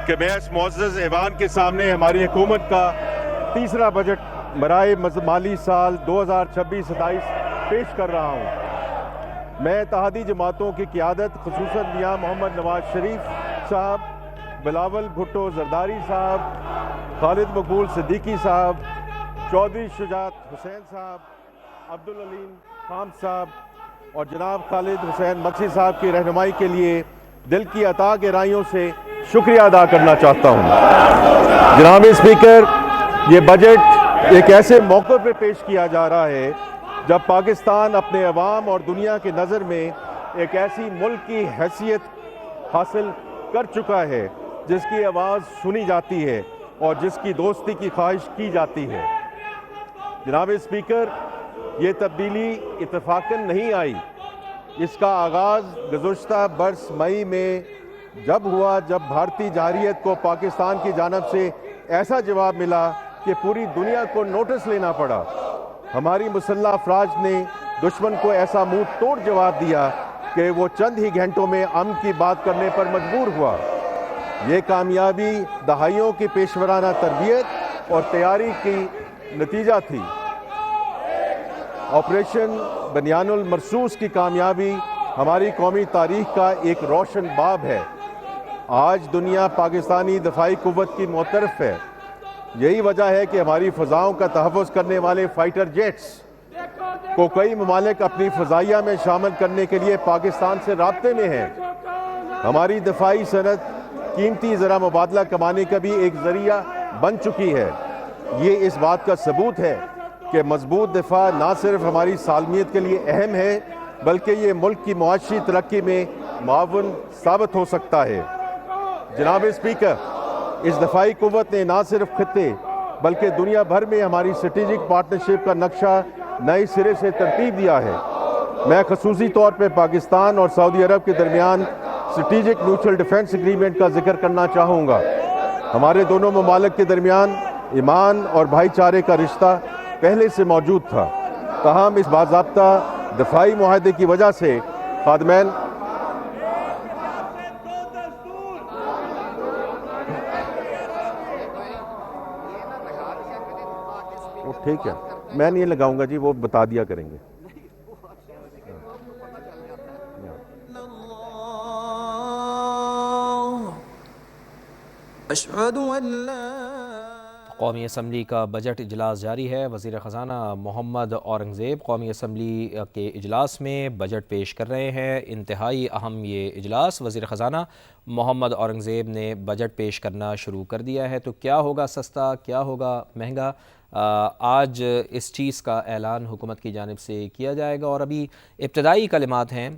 کہ میں اس معزز ایوان کے سامنے ہماری حکومت کا تیسرا بجٹ برائے مالی سال 2026-27 پیش کر رہا ہوں۔ میں اتحادی جماعتوں کی قیادت خصوصاً میاں محمد نواز شریف صاحب، بلاول بھٹو زرداری صاحب، خالد مقبول صدیقی صاحب، چودھری شجاعت حسین صاحب، عبدالعلیم خام صاحب اور جناب خالد حسین مکسی صاحب کی رہنمائی کے لیے دل کی عطا گہرائیوں سے شکریہ ادا کرنا چاہتا ہوں۔ جناب اسپیکر، یہ بجٹ ایک ایسے موقع پہ پیش کیا جا رہا ہے جب پاکستان اپنے عوام اور دنیا کی نظر میں ایک ایسی ملک کی حیثیت حاصل کر چکا ہے جس کی آواز سنی جاتی ہے اور جس کی دوستی کی خواہش کی جاتی ہے۔ جناب اسپیکر، یہ تبدیلی اتفاقاً نہیں آئی۔ اس کا آغاز گزشتہ برس مئی میں جب ہوا، جب بھارتی جارحیت کو پاکستان کی جانب سے ایسا جواب ملا کہ پوری دنیا کو نوٹس لینا پڑا۔ ہماری مسلح افواج نے دشمن کو ایسا منہ توڑ جواب دیا کہ وہ چند ہی گھنٹوں میں امن کی بات کرنے پر مجبور ہوا۔ یہ کامیابی دہائیوں کی پیشورانہ تربیت اور تیاری کی نتیجہ تھی۔ آپریشن بنیان المرصوص کی کامیابی ہماری قومی تاریخ کا ایک روشن باب ہے۔ آج دنیا پاکستانی دفاعی قوت کی معترف ہے۔ یہی وجہ ہے کہ ہماری فضاؤں کا تحفظ کرنے والے فائٹر جیٹس کو کئی ممالک اپنی فضائیہ میں شامل کرنے کے لیے پاکستان سے رابطے میں ہیں۔ ہماری دفاعی صنعت قیمتی زرہ مبادلہ کمانے کا بھی ایک ذریعہ بن چکی ہے۔ یہ اس بات کا ثبوت ہے کہ مضبوط دفاع نہ صرف ہماری سالمیت کے لیے اہم ہے بلکہ یہ ملک کی معاشی ترقی میں معاون ثابت ہو سکتا ہے۔ جناب اسپیکر، اس دفاعی قوت نے نہ صرف خطے بلکہ دنیا بھر میں ہماری اسٹریٹجک پارٹنرشپ کا نقشہ نئے سرے سے ترتیب دیا ہے۔ میں خصوصی طور پہ پاکستان اور سعودی عرب کے درمیان اسٹریٹجک میوچل ڈیفنس ایگریمنٹ کا ذکر کرنا چاہوں گا۔ ہمارے دونوں ممالک کے درمیان ایمان اور بھائی چارے کا رشتہ پہلے سے موجود تھا، تاہم اس باضابطہ دفاعی معاہدے کی وجہ سے خادمین ٹھیک ہے، میں نہیں لگاؤں گا جی، وہ بتا دیا کریں گے۔ قومی اسمبلی کا بجٹ اجلاس جاری ہے۔ وزیر خزانہ محمد اورنگزیب قومی اسمبلی کے اجلاس میں بجٹ پیش کر رہے ہیں۔ انتہائی اہم یہ اجلاس، وزیر خزانہ محمد اورنگزیب نے بجٹ پیش کرنا شروع کر دیا ہے۔ تو کیا ہوگا سستا، کیا ہوگا مہنگا، آج اس چیز کا اعلان حکومت کی جانب سے کیا جائے گا، اور ابھی ابتدائی کلمات ہیں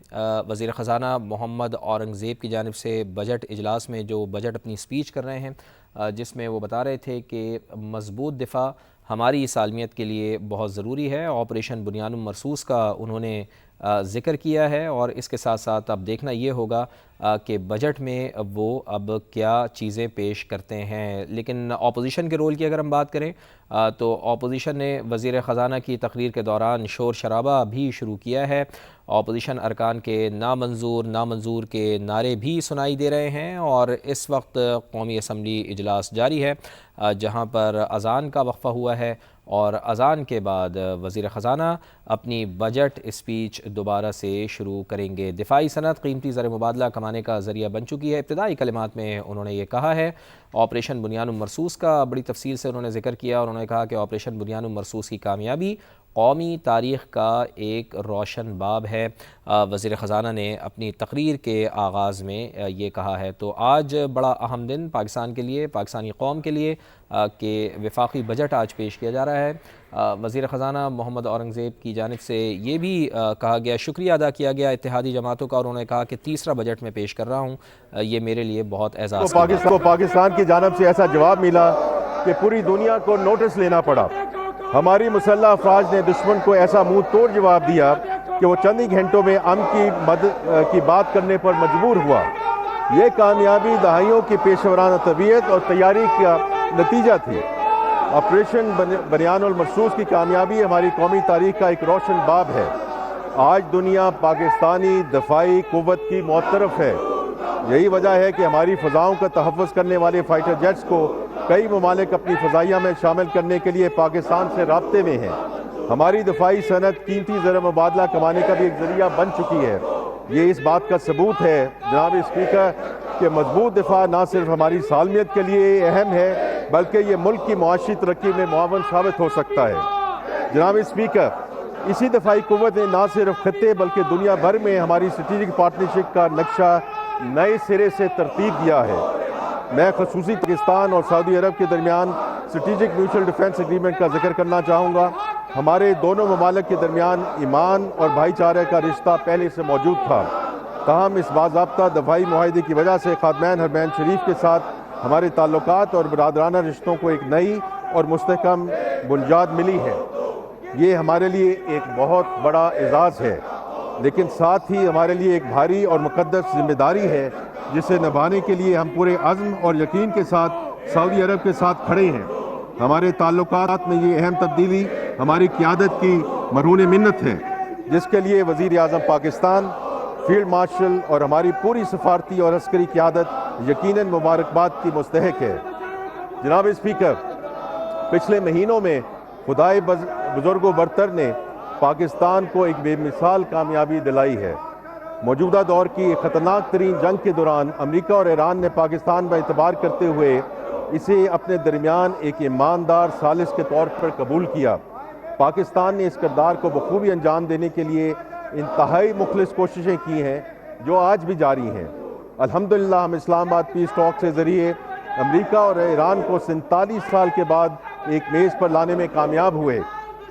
وزیر خزانہ محمد اورنگزیب کی جانب سے بجٹ اجلاس میں، جو بجٹ اپنی سپیچ کر رہے ہیں، جس میں وہ بتا رہے تھے کہ مضبوط دفاع ہماری سالمیت کے لیے بہت ضروری ہے۔ آپریشن بنیان المرصوص کا انہوں نے ذکر کیا ہے، اور اس کے ساتھ ساتھ اب دیکھنا یہ ہوگا کہ بجٹ میں وہ اب کیا چیزیں پیش کرتے ہیں۔ لیکن اپوزیشن کے رول کی اگر ہم بات کریں تو اپوزیشن نے وزیر خزانہ کی تقریر کے دوران شور شرابہ بھی شروع کیا ہے۔ اپوزیشن ارکان کے نامنظور کے نعرے بھی سنائی دے رہے ہیں، اور اس وقت قومی اسمبلی اجلاس جاری ہے جہاں پر اذان کا وقفہ ہوا ہے، اور اذان کے بعد وزیر خزانہ اپنی بجٹ اسپیچ دوبارہ سے شروع کریں گے۔ دفاعی صنعت قیمتی زر مبادلہ کمانے کا ذریعہ بن چکی ہے۔ ابتدائی کلمات میں انہوں نے یہ کہا ہے۔ آپریشن بنیان المرصوص کا بڑی تفصیل سے انہوں نے ذکر کیا، اور انہوں نے کہا کہ آپریشن بنیان المرصوص کی کامیابی قومی تاریخ کا ایک روشن باب ہے۔ وزیر خزانہ نے اپنی تقریر کے آغاز میں یہ کہا ہے۔ تو آج بڑا اہم دن پاکستان کے لیے، پاکستانی قوم کے لیے، کہ وفاقی بجٹ آج پیش کیا جا رہا ہے۔ وزیر خزانہ محمد اورنگزیب کی جانب سے یہ بھی کہا گیا، شکریہ ادا کیا گیا اتحادی جماعتوں کا، اور انہوں نے کہا کہ تیسرا بجٹ میں پیش کر رہا ہوں، یہ میرے لیے بہت اعزاز کو پاکستان کی جانب سے ایسا جواب ملا کہ پوری دنیا کو نوٹس لینا پڑا۔ ہماری مسلح افواج نے دشمن کو ایسا منہ توڑ جواب دیا کہ وہ چند ہی گھنٹوں میں امن کی بات کرنے پر مجبور ہوا۔ یہ کامیابی دہائیوں کی پیشورانہ تربیت اور تیاری کا نتیجہ تھی۔ آپریشن بنیان المرصوص کی کامیابی ہماری قومی تاریخ کا ایک روشن باب ہے۔ آج دنیا پاکستانی دفاعی قوت کی معترف ہے۔ یہی وجہ ہے کہ ہماری فضاؤں کا تحفظ کرنے والے فائٹر جیٹس کو کئی ممالک اپنی فضائیہ میں شامل کرنے کے لیے پاکستان سے رابطے میں ہیں۔ ہماری دفاعی صنعت قیمتی زر مبادلہ کمانے کا بھی ایک ذریعہ بن چکی ہے۔ یہ اس بات کا ثبوت ہے جناب اسپیکر کہ مضبوط دفاع نہ صرف ہماری سالمیت کے لیے اہم ہے بلکہ یہ ملک کی معاشی ترقی میں معاون ثابت ہو سکتا ہے۔ جناب اسپیکر، اسی دفاعی قوت نے نہ صرف خطے بلکہ دنیا بھر میں ہماری اسٹریٹجک پارٹنرشپ کا نقشہ نئے سرے سے ترتیب دیا ہے۔ میں خصوصی پاکستان اور سعودی عرب کے درمیان اسٹریٹجک میوچل ڈیفنس ایگریمنٹ کا ذکر کرنا چاہوں گا۔ ہمارے دونوں ممالک کے درمیان ایمان اور بھائی چارے کا رشتہ پہلے سے موجود تھا، تاہم اس باضابطہ دفاعی معاہدے کی وجہ سے خادمین حرمین شریف کے ساتھ ہمارے تعلقات اور برادرانہ رشتوں کو ایک نئی اور مستحکم بنیاد ملی ہے۔ یہ ہمارے لیے ایک بہت بڑا اعزاز ہے، لیکن ساتھ ہی ہمارے لیے ایک بھاری اور مقدس ذمہ داری ہے جسے نبھانے کے لیے ہم پورے عزم اور یقین کے ساتھ سعودی عرب کے ساتھ کھڑے ہیں۔ ہمارے تعلقات میں یہ اہم تبدیلی ہماری قیادت کی مرہون منت ہے، جس کے لیے وزیر اعظم پاکستان، فیلڈ مارشل اور ہماری پوری سفارتی اور عسکری قیادت یقیناً مبارکباد کی مستحق ہے۔ جناب اسپیکر، پچھلے مہینوں میں خدائے بزرگ و برتر نے پاکستان کو ایک بے مثال کامیابی دلائی ہے۔ موجودہ دور کی ایک خطرناک ترین جنگ کے دوران امریکہ اور ایران نے پاکستان پر اعتبار کرتے ہوئے اسے اپنے درمیان ایک ایماندار ثالث کے طور پر قبول کیا۔ پاکستان نے اس کردار کو بخوبی انجام دینے کے لیے انتہائی مخلص کوششیں کی ہیں جو آج بھی جاری ہیں۔ الحمدللہ ہم اسلام آباد پیس ٹاک کے ذریعے امریکہ اور ایران کو 47 سال کے بعد ایک میز پر لانے میں کامیاب ہوئے۔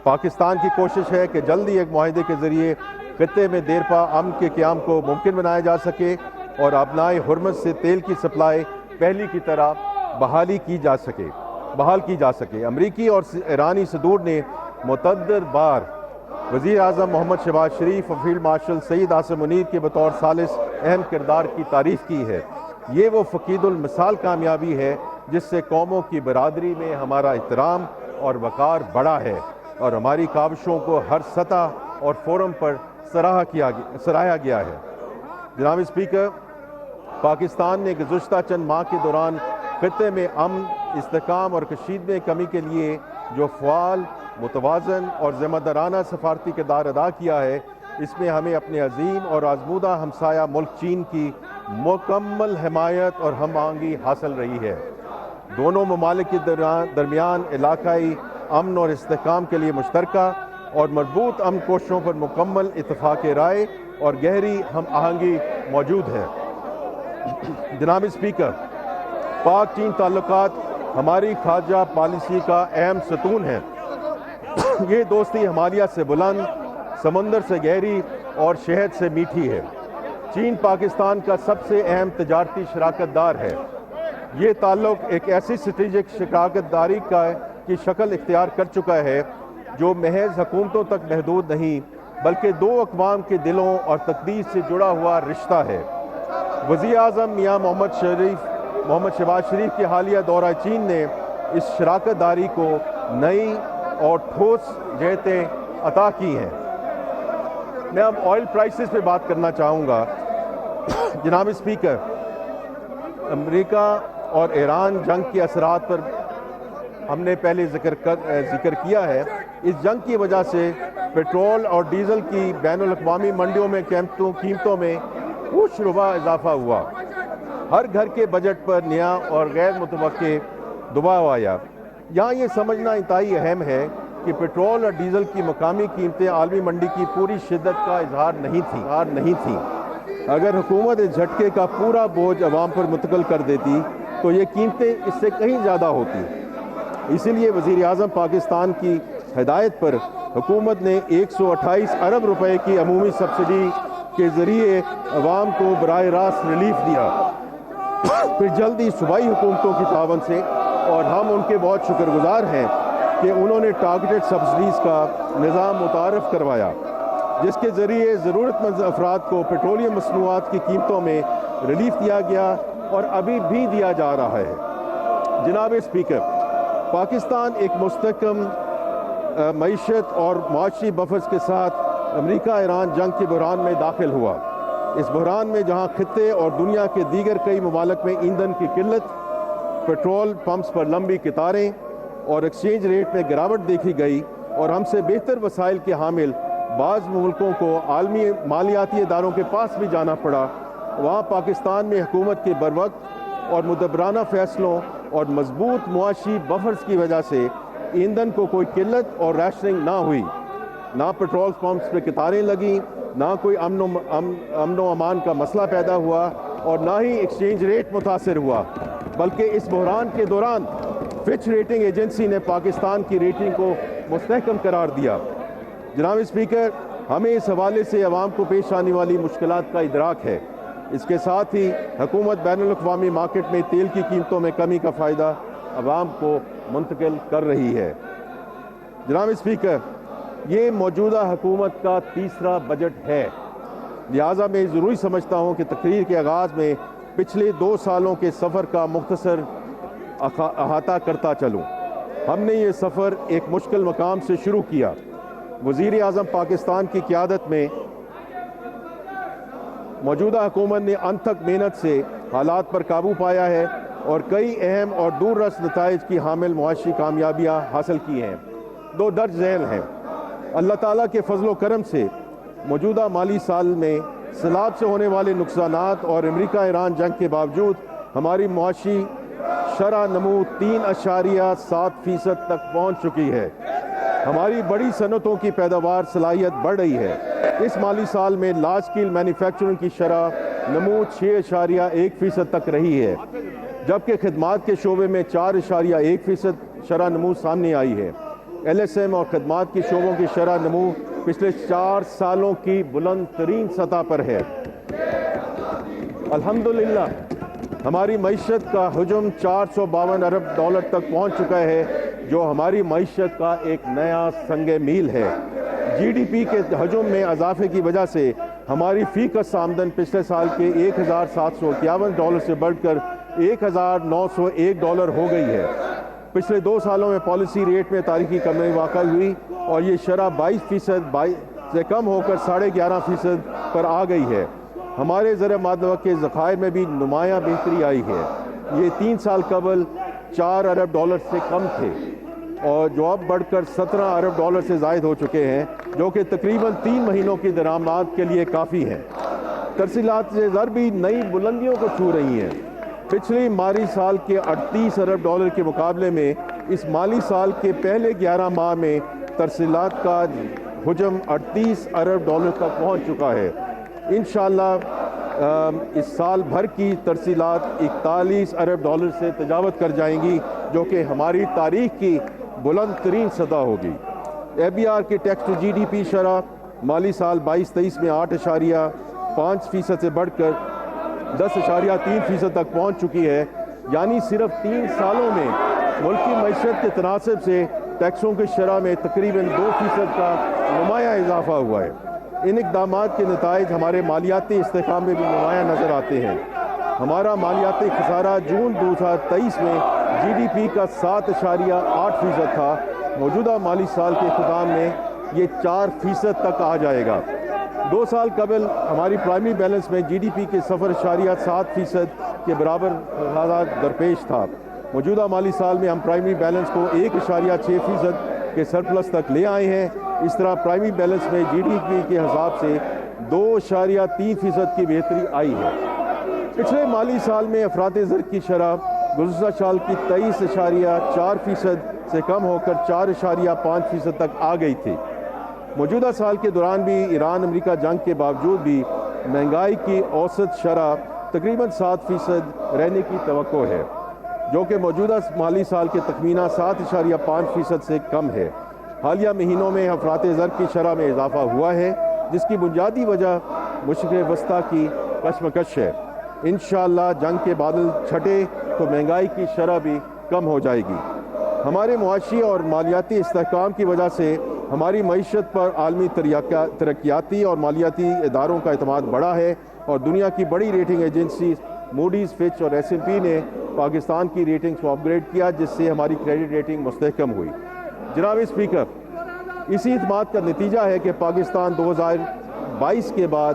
پاکستان کی کوشش ہے کہ جلدی ایک معاہدے کے ذریعے خطے میں دیرپا امن کے قیام کو ممکن بنایا جا سکے اور آبنائے حرمت سے تیل کی سپلائی پہلی کی طرح بحال کی جا سکے۔ امریکی اور ایرانی صدور نے متعدد بار وزیر اعظم محمد شہباز شریف اور فیلڈ مارشل سعید عاصم منیر کے بطور ثالث اہم کردار کی تعریف کی ہے۔ یہ وہ فقید المثال کامیابی ہے جس سے قوموں کی برادری میں ہمارا احترام اور وقار بڑھا ہے اور ہماری کاوشوں کو ہر سطح اور فورم پر سراہا گیا ہے۔ جناب اسپیکر، پاکستان نے گزشتہ چند ماہ کے دوران خطے میں امن، استحکام اور کشیدگی میں کمی کے لیے جو فعال، متوازن اور ذمہ دارانہ سفارتی کردار ادا کیا ہے، اس میں ہمیں اپنے عظیم اور آزمودہ ہمسایہ ملک چین کی مکمل حمایت اور ہم آہنگی حاصل رہی ہے۔ دونوں ممالک کے درمیان علاقائی امن اور استحکام کے لیے مشترکہ اور مربوط امن کوششوں پر مکمل اتفاق رائے اور گہری ہم آہنگی موجود ہے۔ جناب اسپیکر، پاک چین تعلقات ہماری خارجہ پالیسی کا اہم ستون ہے۔ یہ دوستی ہمالیہ سے بلند، سمندر سے گہری اور شہد سے میٹھی ہے۔ چین پاکستان کا سب سے اہم تجارتی شراکت دار ہے۔ یہ تعلق ایک ایسی اسٹریٹجک شراکت داری کی شکل اختیار کر چکا ہے جو محض حکومتوں تک محدود نہیں بلکہ دو اقوام کے دلوں اور تقدیر سے جڑا ہوا رشتہ ہے۔ وزیر اعظم میاں محمد شہباز شریف کے حالیہ دورہ چین نے اس شراکت داری کو نئی اور ٹھوس جہتیں عطا کی ہیں۔ میں اب آئل پرائسز پہ بات کرنا چاہوں گا۔ جناب اسپیکر، امریکہ اور ایران جنگ کے اثرات پر ہم نے پہلے ذکر کیا ہے۔ اس جنگ کی وجہ سے پیٹرول اور ڈیزل کی بین الاقوامی منڈیوں میں قیمتوں میں کچھ ربع اضافہ ہوا۔ ہر گھر کے بجٹ پر نیا اور غیر متوقع دباؤ آیا۔ یہاں یہ سمجھنا انتہائی اہم ہے کہ پیٹرول اور ڈیزل کی مقامی قیمتیں عالمی منڈی کی پوری شدت کا اظہار نہیں تھیں۔ اگر حکومت اس جھٹکے کا پورا بوجھ عوام پر منتقل کر دیتی تو یہ قیمتیں اس سے کہیں زیادہ ہوتی۔ اسی لیے وزیر اعظم پاکستان کی ہدایت پر حکومت نے 128 ارب روپے کی عمومی سبسڈی کے ذریعے عوام کو براہ راست ریلیف دیا۔ پھر جلدی صوبائی حکومتوں کی تعاون سے، اور ہم ان کے بہت شکر گزار ہیں کہ انہوں نے ٹارگیٹڈ سبسڈیز کا نظام متعارف کروایا، جس کے ذریعے ضرورت مند افراد کو پیٹرولیم مصنوعات کی قیمتوں میں ریلیف دیا گیا اور ابھی بھی دیا جا رہا ہے۔ جناب اسپیکر، پاکستان ایک مستحکم معیشت اور معاشی بفرز کے ساتھ امریکہ ایران جنگ کے بحران میں داخل ہوا۔ اس بحران میں جہاں خطے اور دنیا کے دیگر کئی ممالک میں ایندھن کی قلت، پیٹرول پمپس پر لمبی قطاریں اور ایکسچینج ریٹ میں گراوٹ دیکھی گئی اور ہم سے بہتر وسائل کے حامل بعض ملکوں کو عالمی مالیاتی اداروں کے پاس بھی جانا پڑا، وہاں پاکستان میں حکومت کے بروقت اور مدبرانہ فیصلوں اور مضبوط معاشی بفرز کی وجہ سے ایندھن کو کوئی قلت اور ریشننگ نہ ہوئی، نہ پیٹرول پمپس پہ قطاریں لگیں، نہ کوئی امن و امان کا مسئلہ پیدا ہوا اور نہ ہی ایکسچینج ریٹ متاثر ہوا، بلکہ اس بحران کے دوران فچ ریٹنگ ایجنسی نے پاکستان کی ریٹنگ کو مستحکم قرار دیا۔ جناب اسپیکر، ہمیں اس حوالے سے عوام کو پیش آنے والی مشکلات کا ادراک ہے۔ اس کے ساتھ ہی حکومت بین الاقوامی مارکیٹ میں تیل کی قیمتوں میں کمی کا فائدہ عوام کو منتقل کر رہی ہے۔ جناب اسپیکر، یہ موجودہ حکومت کا تیسرا بجٹ ہے، لہٰذا میں ضروری سمجھتا ہوں کہ تقریر کے آغاز میں پچھلے 2 سالوں کے سفر کا مختصر احاطہ کرتا چلوں۔ ہم نے یہ سفر ایک مشکل مقام سے شروع کیا۔ وزیر اعظم پاکستان کی قیادت میں موجودہ حکومت نے انتھک محنت سے حالات پر قابو پایا ہے اور کئی اہم اور دور رس نتائج کی حامل معاشی کامیابیاں حاصل کی ہیں۔ 2 درج ذیل ہیں۔ اللہ تعالیٰ کے فضل و کرم سے موجودہ مالی سال میں سیلاب سے ہونے والے نقصانات اور امریکہ ایران جنگ کے باوجود ہماری معاشی شرح نمو 3.7% تک پہنچ چکی ہے۔ ہماری بڑی صنعتوں کی پیداوار صلاحیت بڑھ رہی ہے۔ اس مالی سال میں لارج اسکیل مینوفیکچرنگ کی شرح نمو 6.1% تک رہی ہے، جبکہ خدمات کے شعبے میں 4.1% شرح نمو سامنے آئی ہے۔ ایل ایس ایم اور خدمات کی شعبوں کی شرح نمو پچھلے 4 سالوں کی بلند ترین سطح پر ہے۔ الحمدللہ ہماری معیشت کا حجم $452 ارب تک پہنچ چکا ہے، جو ہماری معیشت کا ایک نیا سنگ میل ہے۔ جی ڈی پی کے حجم میں اضافے کی وجہ سے ہماری فی کس آمدن پچھلے سال کے $1,751 سے بڑھ کر $1,901 ہو گئی ہے۔ پچھلے 2 سالوں میں پالیسی ریٹ میں تاریخی کمی واقع ہوئی اور یہ شرح 22% سے کم ہو کر 11.5% پر آ گئی ہے۔ ہمارے زر معدنیات کے ذخائر میں بھی نمایاں بہتری آئی ہے۔ یہ 3 سال قبل $4 ارب سے کم تھے اور جو اب بڑھ کر $17 ارب سے زائد ہو چکے ہیں، جو کہ تقریباً 3 مہینوں کی درآمد کے لیے کافی ہیں۔ ترسیلات سے زر بھی نئی بلندیوں کو چھو رہی ہیں۔ پچھلی مالی سال کے $38 ارب کے مقابلے میں اس مالی سال کے پہلے 11 ماہ میں ترسیلات کا حجم $38 ارب تک پہنچ چکا ہے۔ انشاءاللہ اس سال بھر کی ترسیلات $41 ارب سے تجاوز کر جائیں گی، جو کہ ہماری تاریخ کی بلند ترین سطح ہوگی۔ اے بی آر کی tax to G D P شرح مالی سال 22-23 میں 8.5% سے بڑھ کر 10.3% تک پہنچ چکی ہے، یعنی صرف 3 سالوں میں ملکی معیشت کے تناسب سے ٹیکسوں کی شرح میں تقریباً 2% کا نمایاں اضافہ ہوا ہے۔ ان اقدامات کے نتائج ہمارے مالیاتی استحکام میں بھی نمایاں نظر آتے ہیں۔ ہمارا مالیاتی خسارہ جون 2023 میں جی ڈی پی کا 7.8% تھا، موجودہ مالی سال کے اختتام میں یہ 4% تک آ جائے گا۔ 2 سال قبل ہماری پرائمری بیلنس میں جی ڈی پی کے 0.7% کے برابر خسارہ درپیش تھا۔ موجودہ مالی سال میں ہم پرائمری بیلنس کو 1.6% کے سرپلس تک لے آئے ہیں۔ اس طرح پرائمری بیلنس میں جی ڈی پی کے حساب سے 2.3% کی بہتری آئی ہے۔ پچھلے مالی سال میں افراط زر کی شرح گزشتہ سال کی 23.4% سے کم ہو کر 4.5% تک آ گئی تھی۔ موجودہ سال کے دوران بھی ایران امریکہ جنگ کے باوجود بھی مہنگائی کی اوسط شرح تقریباً 7% رہنے کی توقع ہے، جو کہ موجودہ مالی سال کے تخمینہ 7.5% سے کم ہے۔ حالیہ مہینوں میں افراط زر کی شرح میں اضافہ ہوا ہے، جس کی بنیادی وجہ مشرق وسطیٰ کی کشمکش ہے۔ انشاءاللہ جنگ کے بادل چھٹے تو مہنگائی کی شرح بھی کم ہو جائے گی۔ ہمارے معاشی اور مالیاتی استحکام کی وجہ سے ہماری معیشت پر عالمی ترقیاتی اور مالیاتی اداروں کا اعتماد بڑھا ہے اور دنیا کی بڑی ریٹنگ ایجنسیز موڈیز، فچ اور ایس این پی نے پاکستان کی ریٹنگز کو اپ گریڈ کیا، جس سے ہماری کریڈٹ ریٹنگ مستحکم ہوئی۔ جناب اسپیکر، اسی اعتماد کا نتیجہ ہے کہ پاکستان 2022 کے بعد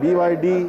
BYD,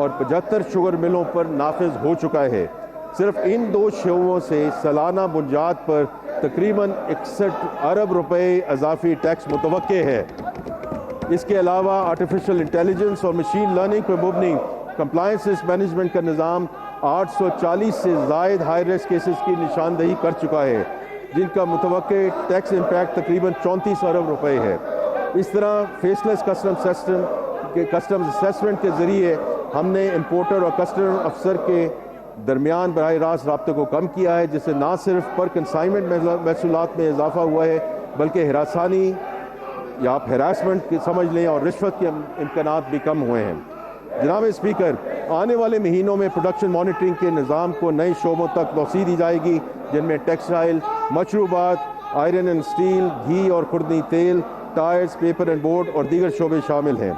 اور 75 شوگر ملوں پر نافذ ہو چکا ہے۔ صرف ان 2 شعبوں سے سالانہ بنیاد پر تقریباً 61 ارب روپے اضافی ٹیکس متوقع ہے۔ اس کے علاوہ آرٹیفیشل انٹیلیجنس اور مشین لرننگ پر مبنی کمپلائنس رسک مینجمنٹ کا نظام 840 سے زائد ہائی رسک کیسز کی نشاندہی کر چکا ہے، جن کا متوقع ٹیکس امپیکٹ تقریباً 34 ارب روپے ہے۔ اس طرح فیس لیس کسٹمز اسیسمنٹ کے ذریعے ہم نے امپورٹر اور کسٹم افسر کے درمیان براہ راست رابطے کو کم کیا ہے، جس سے نہ صرف پر کنسائنمنٹ محصولات میں اضافہ ہوا ہے بلکہ ہراسانی یا آپ ہراسمنٹ کی سمجھ لیں اور رشوت کے امکانات بھی کم ہوئے ہیں۔ جناب اسپیکر، آنے والے مہینوں میں پروڈکشن مانیٹرنگ کے نظام کو نئے شعبوں تک توسیع دی جائے گی، جن میں ٹیکسٹائل، مشروبات، آئرن اینڈ اسٹیل، گھی اور خوردنی تیل، ٹائرز، پیپر اینڈ بورڈ اور دیگر شعبے شامل ہیں۔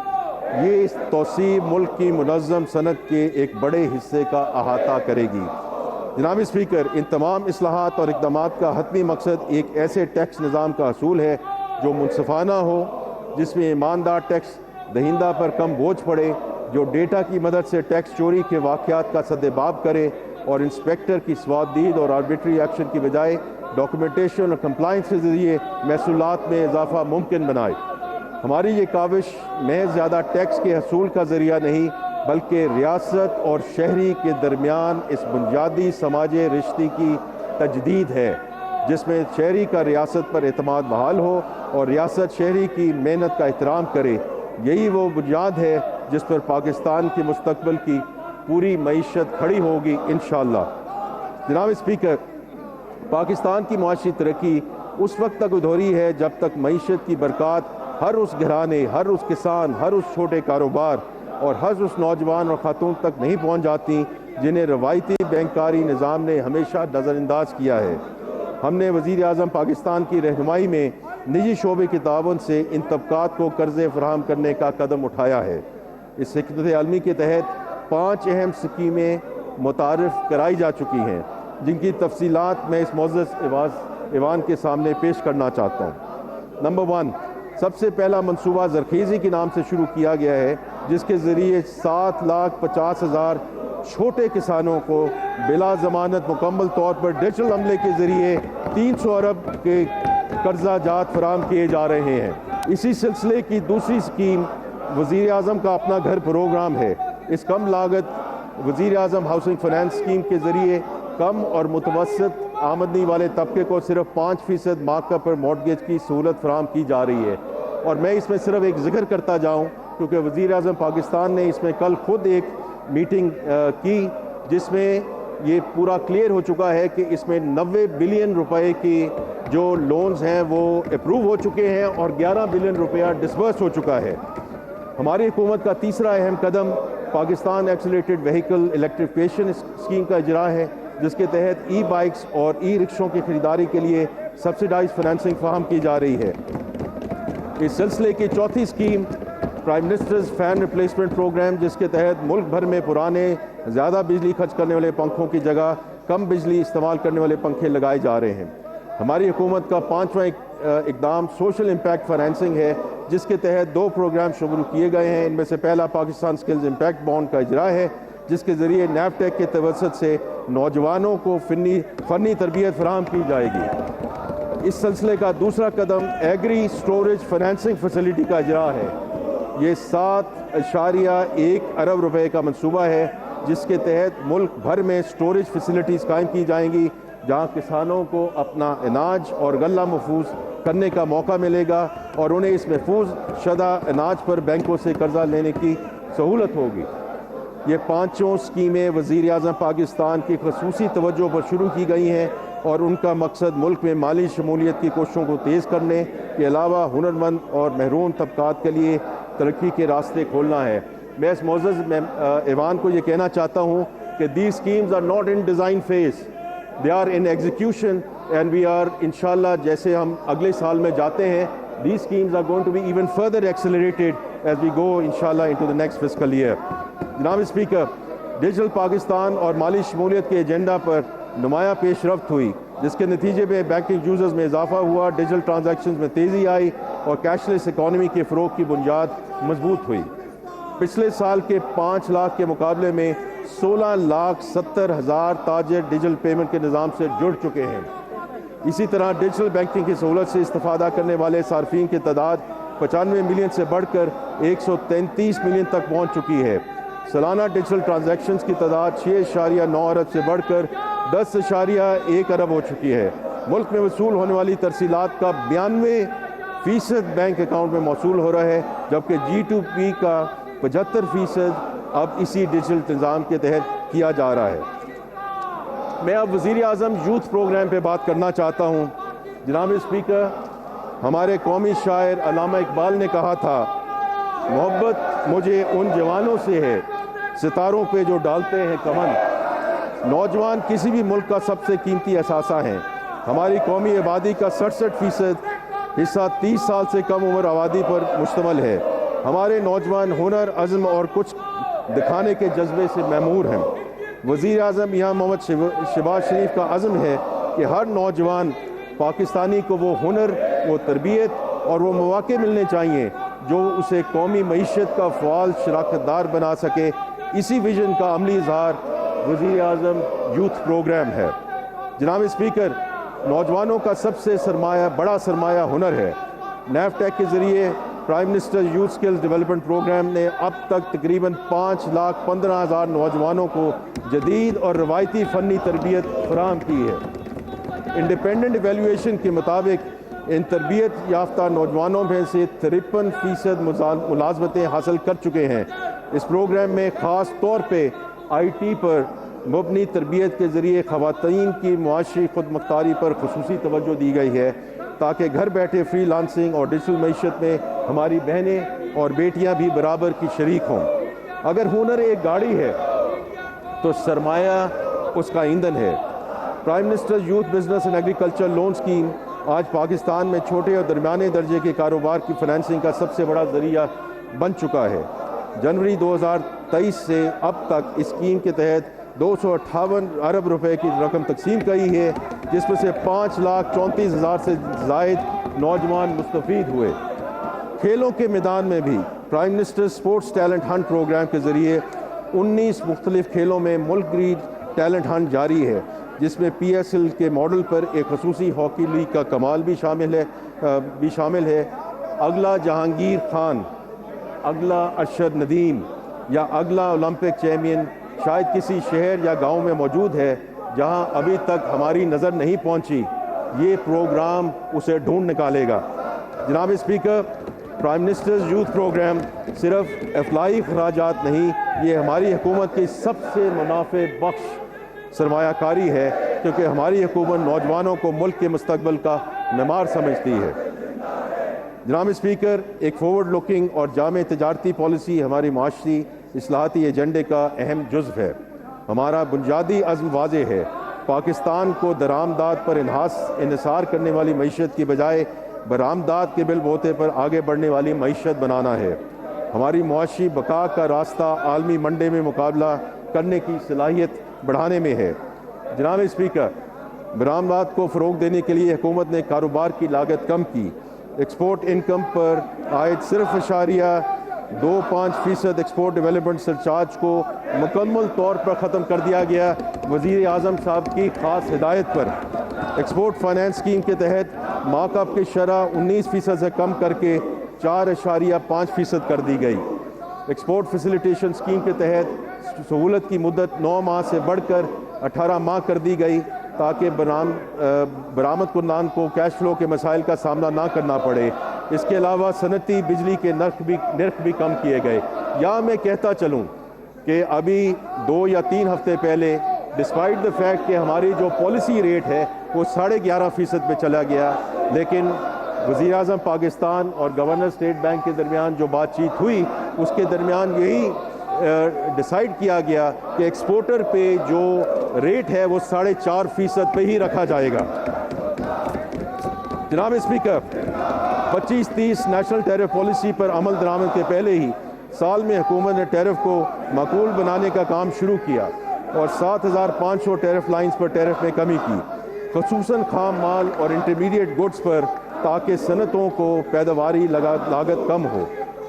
یہ اس توسیع ملک کی منظم صنعت کے ایک بڑے حصے کا احاطہ کرے گی۔ جناب اسپیکر، ان تمام اصلاحات اور اقدامات کا حتمی مقصد ایک ایسے ٹیکس نظام کا حصول ہے جو منصفانہ ہو، جس میں ایماندار ٹیکس دہندہ پر کم بوجھ پڑے، جو ڈیٹا کی مدد سے ٹیکس چوری کے واقعات کا سدباب کرے اور انسپیکٹر کی سوادید اور آربیٹری ایکشن کی بجائے ڈاکومنٹیشن اور کمپلائنس کے ذریعے محصولات میں اضافہ ممکن بنائے۔ ہماری یہ کاوش محض زیادہ ٹیکس کے حصول کا ذریعہ نہیں، بلکہ ریاست اور شہری کے درمیان اس بنیادی سماجی رشتے کی تجدید ہے، جس میں شہری کا ریاست پر اعتماد بحال ہو اور ریاست شہری کی محنت کا احترام کرے۔ یہی وہ بنیاد ہے جس پر پاکستان کے مستقبل کی پوری معیشت کھڑی ہوگی انشاءاللہ۔ جناب اسپیکر، پاکستان کی معاشی ترقی اس وقت تک ادھوری ہے جب تک معیشت کی برکات ہر اس گھرانے، ہر اس کسان، ہر اس چھوٹے کاروبار اور ہر اس نوجوان اور خاتون تک نہیں پہنچ جاتی جنہیں روایتی بینکاری نظام نے ہمیشہ نظر انداز کیا ہے۔ ہم نے وزیر اعظم پاکستان کی رہنمائی میں نجی شعبے کے تعاون سے ان طبقات کو قرضے فراہم کرنے کا قدم اٹھایا ہے۔ اس حکمت عملی کے تحت 5 اہم اسکیمیں متعارف کرائی جا چکی ہیں، جن کی تفصیلات میں اس معزز ایوان کے سامنے پیش کرنا چاہتا ہوں۔ نمبر 1، سب سے پہلا منصوبہ زرخیزی کے نام سے شروع کیا گیا ہے، جس کے ذریعے 7,50,000 چھوٹے کسانوں کو بلا ضمانت مکمل طور پر ڈیجیٹل عملے کے ذریعے 300 ارب کے قرضہ جات فراہم کیے جا رہے ہیں۔ اسی سلسلے کی دوسری اسکیم وزیر اعظم کا اپنا گھر پروگرام ہے۔ اس کم لاگت وزیر اعظم ہاؤسنگ فائنانس اسکیم کے ذریعے کم اور متوسط آمدنی والے طبقے کو صرف 5% مارک اپ پر مارٹگیج کی سہولت فراہم کی جا رہی ہے۔ اور میں اس میں صرف ایک ذکر کرتا جاؤں، کیونکہ وزیر اعظم پاکستان نے اس میں کل خود ایک میٹنگ کی، جس میں یہ پورا کلیئر ہو چکا ہے کہ اس میں 90 بلین روپے کی جو لونز ہیں وہ اپروو ہو چکے ہیں اور 11 بلین روپیہ ڈسبرس ہو چکا ہے۔ ہماری حکومت کا تیسرا اہم قدم پاکستان ایکسیلریٹڈ وہیکل الیکٹریفیکیشن اسکیم کا اجرا ہے، جس کے تحت ای بائکس اور ای رکشوں کی خریداری کے لیے سبسڈائز فنانسنگ فراہم کی جا رہی ہے۔ اس سلسلے کی چوتھی scheme prime minister's fan replacement program, جس کے تحت ملک بھر میں پرانے زیادہ بجلی خرچ کرنے والے پنکھوں کی جگہ کم بجلی استعمال کرنے والے پنکھے لگائے جا رہے ہیں۔ ہماری حکومت کا 5واں اقدام سوشل امپیکٹ فائنینسنگ ہے، جس کے تحت 2 پروگرام شروع کیے گئے ہیں۔ ان میں سے پہلا پاکستان سکلز امپیکٹ بانڈ کا اجرا ہے، جس کے ذریعے نیب ٹیک کے توسط سے نوجوانوں کو فنی تربیت فراہم کی جائے گی۔ اس سلسلے کا دوسرا قدم ایگری سٹوریج فائنینسنگ فیسلٹی کا اجرا ہے۔ یہ 7.1 ارب روپے کا منصوبہ ہے، جس کے تحت ملک بھر میں سٹوریج فیسلٹیز قائم کی جائیں گی، جہاں کسانوں کو اپنا اناج اور غلہ محفوظ کرنے کا موقع ملے گا اور انہیں اس محفوظ شدہ اناج پر بینکوں سے قرضہ لینے کی سہولت ہوگی۔ یہ 5 اسکیمیں وزیر اعظم پاکستان کی خصوصی توجہ پر شروع کی گئی ہیں اور ان کا مقصد ملک میں مالی شمولیت کی کوششوں کو تیز کرنے کے علاوہ ہنرمند اور محروم طبقات کے لیے ترقی کے راستے کھولنا ہے۔ میں اس معزز ایوان کو یہ کہنا چاہتا ہوں کہ these schemes are not in design phase, they are in execution and we are inshallah جیسے ہم اگلے سال میں جاتے ہیں these schemes are going to be even further accelerated as we go inshallah into the next fiscal year۔ جناب speaker, digital Pakistan اور مالی شمولیت کے ایجنڈا پر نمایاں پیش رفت ہوئی، جس کے نتیجے میں بینکنگ یوزرز میں اضافہ ہوا، ڈیجیٹل ٹرانزیکشنز میں تیزی آئی اور کیش لیس اکانومی کے فروغ کی بنیاد مضبوط ہوئی۔ پچھلے سال کے 5 لاکھ کے مقابلے میں 16,70,000 تاجر ڈیجیٹل پیمنٹ کے نظام سے جڑ چکے ہیں۔ اسی طرح ڈیجیٹل بینکنگ کی سہولت سے استفادہ کرنے والے صارفین کی تعداد 95 ملین سے بڑھ کر 133 ملین تک پہنچ چکی ہے۔ سالانہ ڈیجیٹل ٹرانزیکشنز کی تعداد 6.9 ارب سے بڑھ کر 10.1 ارب ہو چکی ہے۔ ملک میں وصول ہونے والی ترسیلات کا 92% بینک اکاؤنٹ میں موصول ہو رہا ہے، جبکہ G2P کا 75% اب اسی ڈیجیٹل نظام کے تحت کیا جا رہا ہے۔ میں اب وزیر اعظم یوتھ پروگرام پہ بات کرنا چاہتا ہوں۔ جناب اسپیکر، ہمارے قومی شاعر علامہ اقبال نے کہا تھا، محبت مجھے ان جوانوں سے ہے ستاروں پہ جو ڈالتے ہیں کمن۔ نوجوان کسی بھی ملک کا سب سے قیمتی اثاثہ ہیں۔ ہماری قومی آبادی کا 67% حصہ 30 سال سے کم عمر آبادی پر مشتمل ہے۔ ہمارے نوجوان ہنر، عزم اور کچھ دکھانے کے جذبے سے معمور ہیں۔ وزیر اعظم یہاں محمد شہباز شریف کا عزم ہے کہ ہر نوجوان پاکستانی کو وہ ہنر، وہ تربیت اور وہ مواقع ملنے چاہیے جو اسے قومی معیشت کا فعال شراکت دار بنا سکے۔ اسی ویژن کا عملی اظہار وزیر اعظم یوتھ پروگرام ہے۔ جناب اسپیکر، نوجوانوں کا سب سے بڑا سرمایہ ہنر ہے۔ نیفٹیک کے ذریعے prime minister youth skills development program نے اب تک تقریباً 5,15,000 نوجوانوں کو جدید اور روایتی فنی تربیت فراہم کی ہے۔ انڈیپینڈنٹ ایویلیویشن کے مطابق ان تربیت یافتہ نوجوانوں میں سے 53% ملازمتیں حاصل کر چکے ہیں۔ اس پروگرام میں خاص طور پہ IT پر مبنی تربیت کے ذریعے خواتین کی معاشی خود مختاری پر خصوصی توجہ دی گئی ہے تاکہ گھر بیٹھے فری لانسنگ اور ڈیجیٹل معیشت میں ہماری بہنیں اور بیٹیاں بھی برابر کی شریک ہوں۔ اگر ہنر ایک گاڑی ہے تو سرمایہ اس کا ایندھن ہے۔ Prime minister youth business and agriculture loan scheme آج پاکستان میں چھوٹے اور درمیانے درجے کے کاروبار کی فنانسنگ کا سب سے بڑا ذریعہ بن چکا ہے۔ جنوری 2023 سے اب تک اس اسکیم کے تحت 258 ارب روپے کی رقم تقسیم کی ہے، جس میں سے 5,34,000 سے زائد نوجوان مستفید ہوئے۔ کھیلوں کے میدان میں بھی prime minister sports talent hunt program کے ذریعے 19 مختلف کھیلوں میں ملک گیر ٹیلنٹ ہنٹ جاری ہے، جس میں PSL کے ماڈل پر ایک خصوصی ہاکی لیگ کا کمال بھی شامل ہے۔ اگلا جہانگیر خان، اگلا ارشد ندیم یا اگلا اولمپک چیمپئن شاید کسی شہر یا گاؤں میں موجود ہے جہاں ابھی تک ہماری نظر نہیں پہنچی۔ یہ پروگرام اسے ڈھونڈ نکالے گا۔ جناب speaker, prime minister youth program صرف افلاحی اخراجات نہیں، یہ ہماری حکومت کی سب سے منافع بخش سرمایہ کاری ہے، کیونکہ ہماری حکومت نوجوانوں کو ملک کے مستقبل کا معمار سمجھتی ہے۔ جناب اسپیکر، ایک فارورڈ لوکنگ اور جامع تجارتی پالیسی ہماری معاشی اصلاحاتی ایجنڈے کا اہم جزو ہے۔ ہمارا بنیادی عزم واضح ہے، پاکستان کو درآمدات پر انحصار کرنے والی معیشت کی بجائے برآمدات کے بل بوتے پر آگے بڑھنے والی معیشت بنانا ہے۔ ہماری معاشی بقا کا راستہ عالمی منڈے میں مقابلہ کرنے کی صلاحیت بڑھانے میں ہے۔ جناب اسپیکر، برآمدات کو فروغ دینے کے لیے حکومت نے کاروبار کی لاگت کم کی۔ ایکسپورٹ انکم پر عائد 0.25% ایکسپورٹ ڈیولپمنٹ سرچارج کو مکمل طور پر ختم کر دیا گیا۔ وزیر اعظم صاحب کی خاص ہدایت پر ایکسپورٹ فائنانس اسکیم کے تحت مارک اپ کی شرح 19% سے کم کر کے 4.5% کر دی گئی۔ ایکسپورٹ فیسیلیٹیشن اسکیم کے تحت سہولت کی مدت 9 ماہ سے بڑھ کر 18 ماہ کر دی گئی تاکہ برآمد کنندگان کو کیش فلو کے مسائل کا سامنا نہ کرنا پڑے۔ اس کے علاوہ صنعتی بجلی کے نرخ بھی کم کیے گئے۔ یا میں کہتا چلوں کہ ابھی 2 یا 3 ہفتے پہلے ڈسپائٹ دا فیکٹ کہ ہماری جو پالیسی ریٹ ہے وہ 11.5% پہ چلا گیا، لیکن وزیر اعظم پاکستان اور گورنر اسٹیٹ بینک کے درمیان جو بات چیت ہوئی، اس کے درمیان یہی ڈیسائیڈ کیا گیا کہ ایکسپورٹر پہ جو ریٹ ہے وہ 4.5% پہ ہی رکھا جائے گا۔ جناب اسپیکر، 25-30 نیشنل ٹیرف پالیسی پر عمل درآمد کے پہلے ہی سال میں حکومت نے ٹیرف کو معقول بنانے کا کام شروع کیا اور 7,500 ٹیرف لائنز پر ٹیرف میں کمی کی، خصوصاً خام مال اور انٹرمیڈیٹ گڈز پر، تاکہ صنعتوں کو پیداواری لاگت کم ہو۔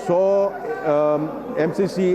100 MCC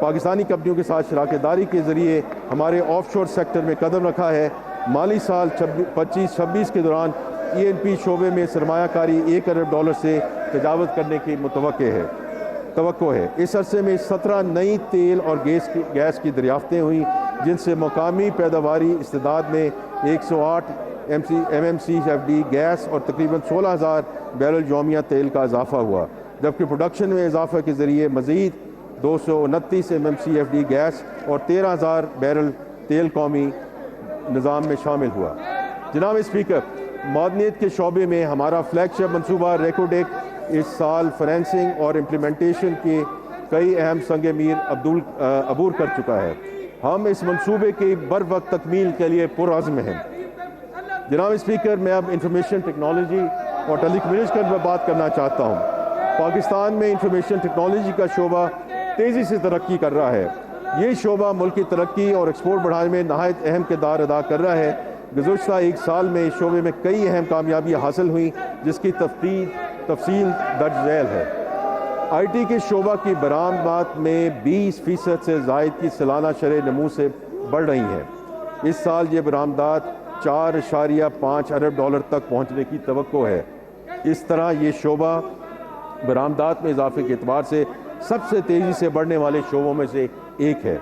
پاکستانی کمپنیوں کے ساتھ شراکت داری کے ذریعے ہمارے آف شور سیکٹر میں قدم رکھا ہے۔ مالی سال 25-26 کے دوران ENP شعبے میں سرمایہ کاری $1 ارب سے تجاوز کرنے کی توقع ہے۔ اس عرصے میں 17 نئی تیل اور گیس کی دریافتیں ہوئیں، جن سے مقامی پیداواری استعداد میں 108 MMCFD گیس اور تقریباً 16,000 بیرل یومیہ تیل کا اضافہ ہوا، جبکہ پروڈکشن میں اضافہ کے ذریعے مزید 229 MMCFD گیس اور 13,000 بیرل تیل قومی نظام میں شامل ہوا۔ جناب اسپیکر، معدنیات کے شعبے میں ہمارا فلیگ شپ منصوبہ ریکوڈیک اس سال فائنینسنگ اور امپلیمنٹیشن کے کئی اہم سنگ میر عبور کر چکا ہے۔ ہم اس منصوبے کی بروقت تکمیل کے لیے پرعزم ہیں۔ جناب اسپیکر، میں اب انفارمیشن ٹیکنالوجی اور ٹیلی کمیونیکیشن پر بات کرنا چاہتا ہوں۔ پاکستان میں انفارمیشن ٹیکنالوجی کا شعبہ تیزی سے ترقی کر رہا ہے۔ یہ شعبہ ملک کی ترقی اور ایکسپورٹ بڑھانے میں نہایت اہم کردار ادا کر رہا ہے۔ گزشتہ ایک سال میں اس شعبے میں کئی اہم کامیابیاں حاصل ہوئیں، جس کی تفصیل درج ذیل ہے۔ IT کے شعبہ کی برآمدات میں 20% سے زائد کی سالانہ شرح نمو سے بڑھ رہی ہیں۔ اس سال یہ برآمدات $4.5 ارب تک پہنچنے کی توقع ہے۔ اس طرح یہ شعبہ برآمدات میں اضافے کے اعتبار سے سب سے تیزی سے بڑھنے والے شعبوں میں سے ایک ہے۔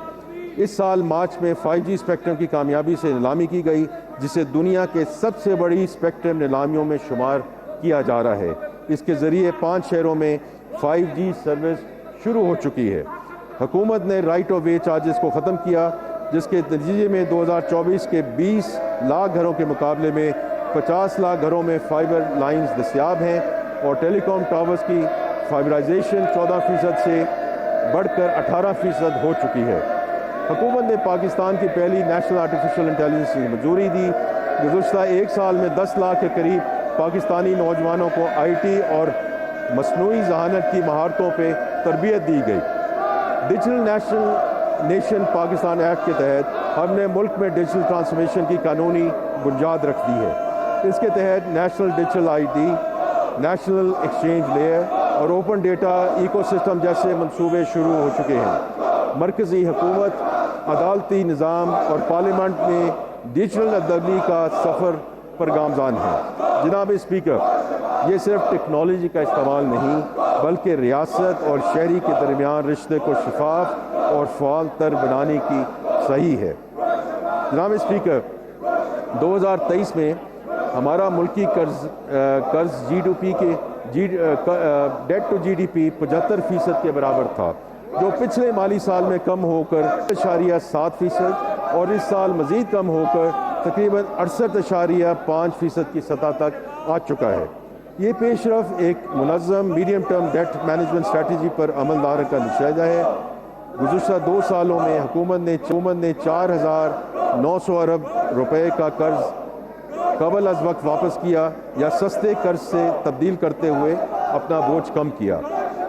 اس سال مارچ میں 5G اسپیکٹرم کی کامیابی سے نیلامی کی گئی، جسے دنیا کے سب سے بڑی اسپیکٹرم نیلامیوں میں شمار کیا جا رہا ہے۔ اس کے ذریعے 5 شہروں میں 5G سروس شروع ہو چکی ہے۔ حکومت نے رائٹ آف وے چارجز کو ختم کیا، جس کے نتیجے میں 2024 کے 20 لاکھ گھروں کے مقابلے میں 50 لاکھ گھروں میں فائبر لائنز دستیاب ہیں، اور ٹیلی کام ٹاورز کی فائبرائزیشن 14% سے بڑھ کر 18% ہو چکی ہے۔ حکومت نے پاکستان کی پہلی نیشنل آرٹیفیشل انٹیلیجنس کی منظوری دی۔ گزشتہ ایک سال میں 10 لاکھ کے قریب پاکستانی نوجوانوں کو IT اور مصنوعی ذہانت کی مہارتوں پہ تربیت دی گئی۔ ڈیجیٹل نیشن پاکستان ایکٹ کے تحت ہم نے ملک میں ڈیجیٹل ٹرانسفارمیشن کی قانونی بنیاد رکھ دی ہے۔ اس کے تحت national digital ID، national exchange layer اور اوپن ڈیٹا ایکو سسٹم جیسے منصوبے شروع ہو چکے ہیں۔ مرکزی حکومت، عدالتی نظام اور پارلیمنٹ میں ڈیجیٹل ادائیگی کا سفر پر گامزن ہے۔ جناب اسپیکر، یہ صرف ٹیکنالوجی کا استعمال نہیں، بلکہ ریاست اور شہری کے درمیان رشتے کو شفاف اور فعال تر بنانے کی صحیح ہے۔ جناب اسپیکر، 2023 میں ہمارا ملکی قرض ڈیٹ ٹو GDP 75% کے برابر تھا، جو پچھلے مالی سال میں کم ہو کر 7.7% اور اس سال مزید کم ہو کر تقریباً 68.5% کی سطح تک آ چکا ہے۔ یہ پیش رفت ایک منظم medium term debt management strategy پر عمل درآمد کا نتیجہ ہے۔ گزشتہ 2 سالوں میں حکومت نے 4,900 ارب روپے کا قرض قبل از وقت واپس کیا یا سستے قرض سے تبدیل کرتے ہوئے اپنا بوجھ کم کیا۔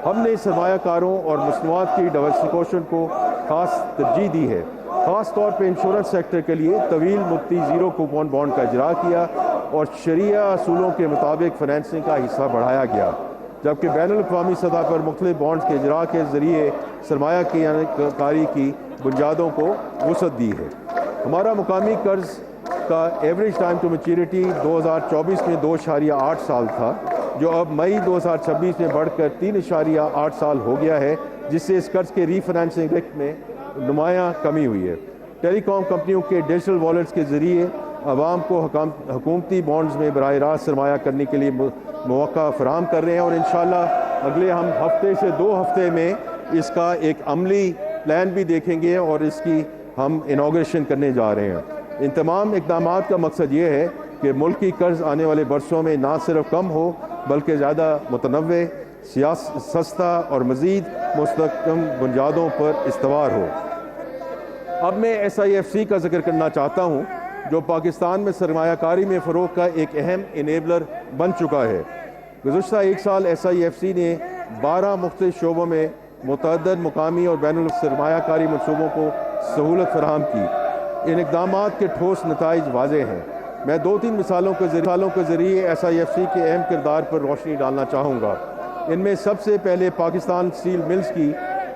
ہم نے سرمایہ کاروں اور مصنوعات کی ڈائیورسفیکیشن کو خاص ترجیح دی ہے۔ خاص طور پہ انشورنس سیکٹر کے لیے طویل مدتی زیرو کوپن بانڈ کا اجرا کیا اور شرعیہ اصولوں کے مطابق فائنینسنگ کا حصہ بڑھایا گیا، جبکہ بین الاقوامی سطح پر مختلف بانڈز کے اجرا کے ذریعے سرمایہ کاری کی بنیادوں کو وسعت دی ہے۔ ہمارا مقامی قرض کا ایوریج ٹائم ٹو میچورٹی 2024 میں 2.8 سال تھا، جو اب مئی 2026 میں بڑھ کر 3.8 سال ہو گیا ہے، جس سے اس قرض کے ری فائنینسنگ رسک میں نمایاں کمی ہوئی ہے۔ ٹیلی کام کمپنیوں کے ڈیجیٹل والیٹس کے ذریعے عوام کو حکومتی بانڈز میں براہ راست سرمایہ کرنے کے لیے مواقع فراہم کر رہے ہیں، اور انشاءاللہ اگلے ہم ہفتے سے 2 ہفتے میں اس کا ایک عملی پلان بھی دیکھیں گے اور اس کی ہم انوگریشن کرنے جا رہے ہیں۔ ان تمام اقدامات کا مقصد یہ ہے کہ ملکی قرض آنے والے برسوں میں نہ صرف کم ہو بلکہ زیادہ متنوع، سستا اور مزید مستحکم بنیادوں پر استوار ہو۔ اب میں SIFC کا ذکر کرنا چاہتا ہوں، جو پاکستان میں سرمایہ کاری میں فروغ کا ایک اہم انیبلر بن چکا ہے۔ گزشتہ ایک سال SIFC نے 12 مختلف شعبوں میں متعدد مقامی اور بین الاقوامی سرمایہ کاری منصوبوں کو سہولت فراہم کی۔ ان اقدامات کے ٹھوس نتائج واضح ہیں۔ میں 2-3 مثالوں کے ذریعے SIFC کے اہم کردار پر روشنی ڈالنا چاہوں گا۔ ان میں سب سے پہلے پاکستان اسٹیل ملز کی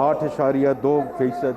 8.2%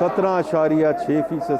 17.6%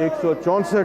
164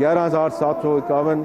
11,751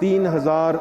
3,000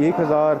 1,000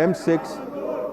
M6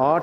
8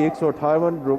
158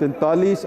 43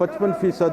55%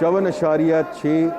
54.6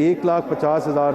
1,50,000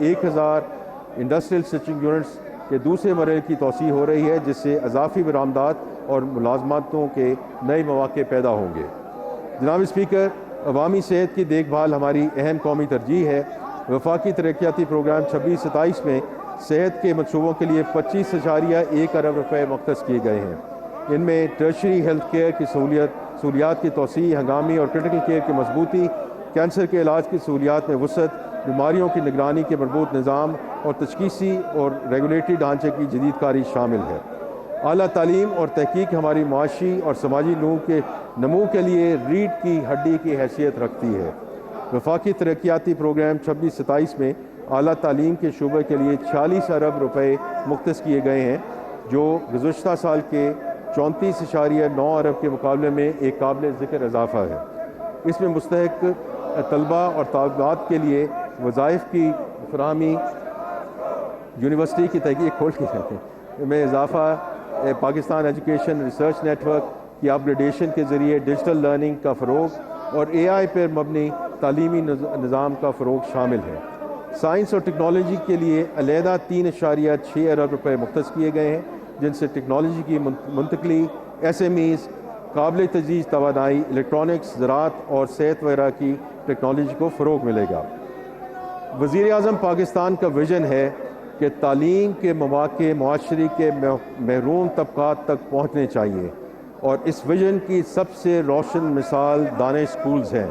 1000 انڈسٹریل سٹچنگ یونٹس کے دوسرے مرحلے کی توسیع ہو رہی ہے، جس سے اضافی برآمدات اور ملازمتوں کے نئے مواقع پیدا ہوں گے۔ جناب اسپیکر، عوامی صحت کی دیکھ بھال ہماری اہم قومی ترجیح ہے۔ وفاقی ترقیاتی پروگرام 26-27 میں صحت کے منصوبوں کے لیے 25.1 ارب روپے مختص کیے گئے ہیں۔ ان میں ٹرشری ہیلتھ کیئر کی سہولیات کی توسیع، ہنگامی اور کرٹیکل کیئر کی مضبوطی، کینسر کے علاج کی سہولیات میں وسعت، بیماریوں کی نگرانی کے مربوط نظام اور تشخیصی اور ریگولیٹری ڈھانچے کی جدید کاری شامل ہے۔ اعلیٰ تعلیم اور تحقیق ہماری معاشی اور سماجی نمو کے لیے ریڑھ کی ہڈی کی حیثیت رکھتی ہے۔ وفاقی ترقیاتی پروگرام 26-27 میں اعلیٰ تعلیم کے شعبے کے لیے 46 ارب روپے مختص کیے گئے ہیں، جو گزشتہ سال کے 34.9 ارب کے مقابلے میں ایک قابل ذکر اضافہ ہے۔ اس میں مستحق طلباء اور طالبات کے لیے وظائف کی فراہمی، یونیورسٹی کی تحقیق کھول کے میں اضافہ، Pakistan education research network کی اپ گریڈیشن کے ذریعے ڈیجیٹل لرننگ کا فروغ اور AI پر مبنی تعلیمی نظام کا فروغ شامل ہے۔ سائنس اور ٹیکنالوجی کے لیے علیحدہ 3.6 ارب روپے مختص کیے گئے ہیں، جن سے ٹیکنالوجی کی منتقلی، SMEs، قابل تجدید توانائی، الیکٹرانکس، زراعت اور صحت وغیرہ کی ٹیکنالوجی کو فروغ ملے گا۔ وزیر اعظم پاکستان کا ویژن ہے کہ تعلیم کے مواقع معاشرے کے محروم طبقات تک پہنچنے چاہیے، اور اس ویژن کی سب سے روشن مثال دانش اسکولز ہیں۔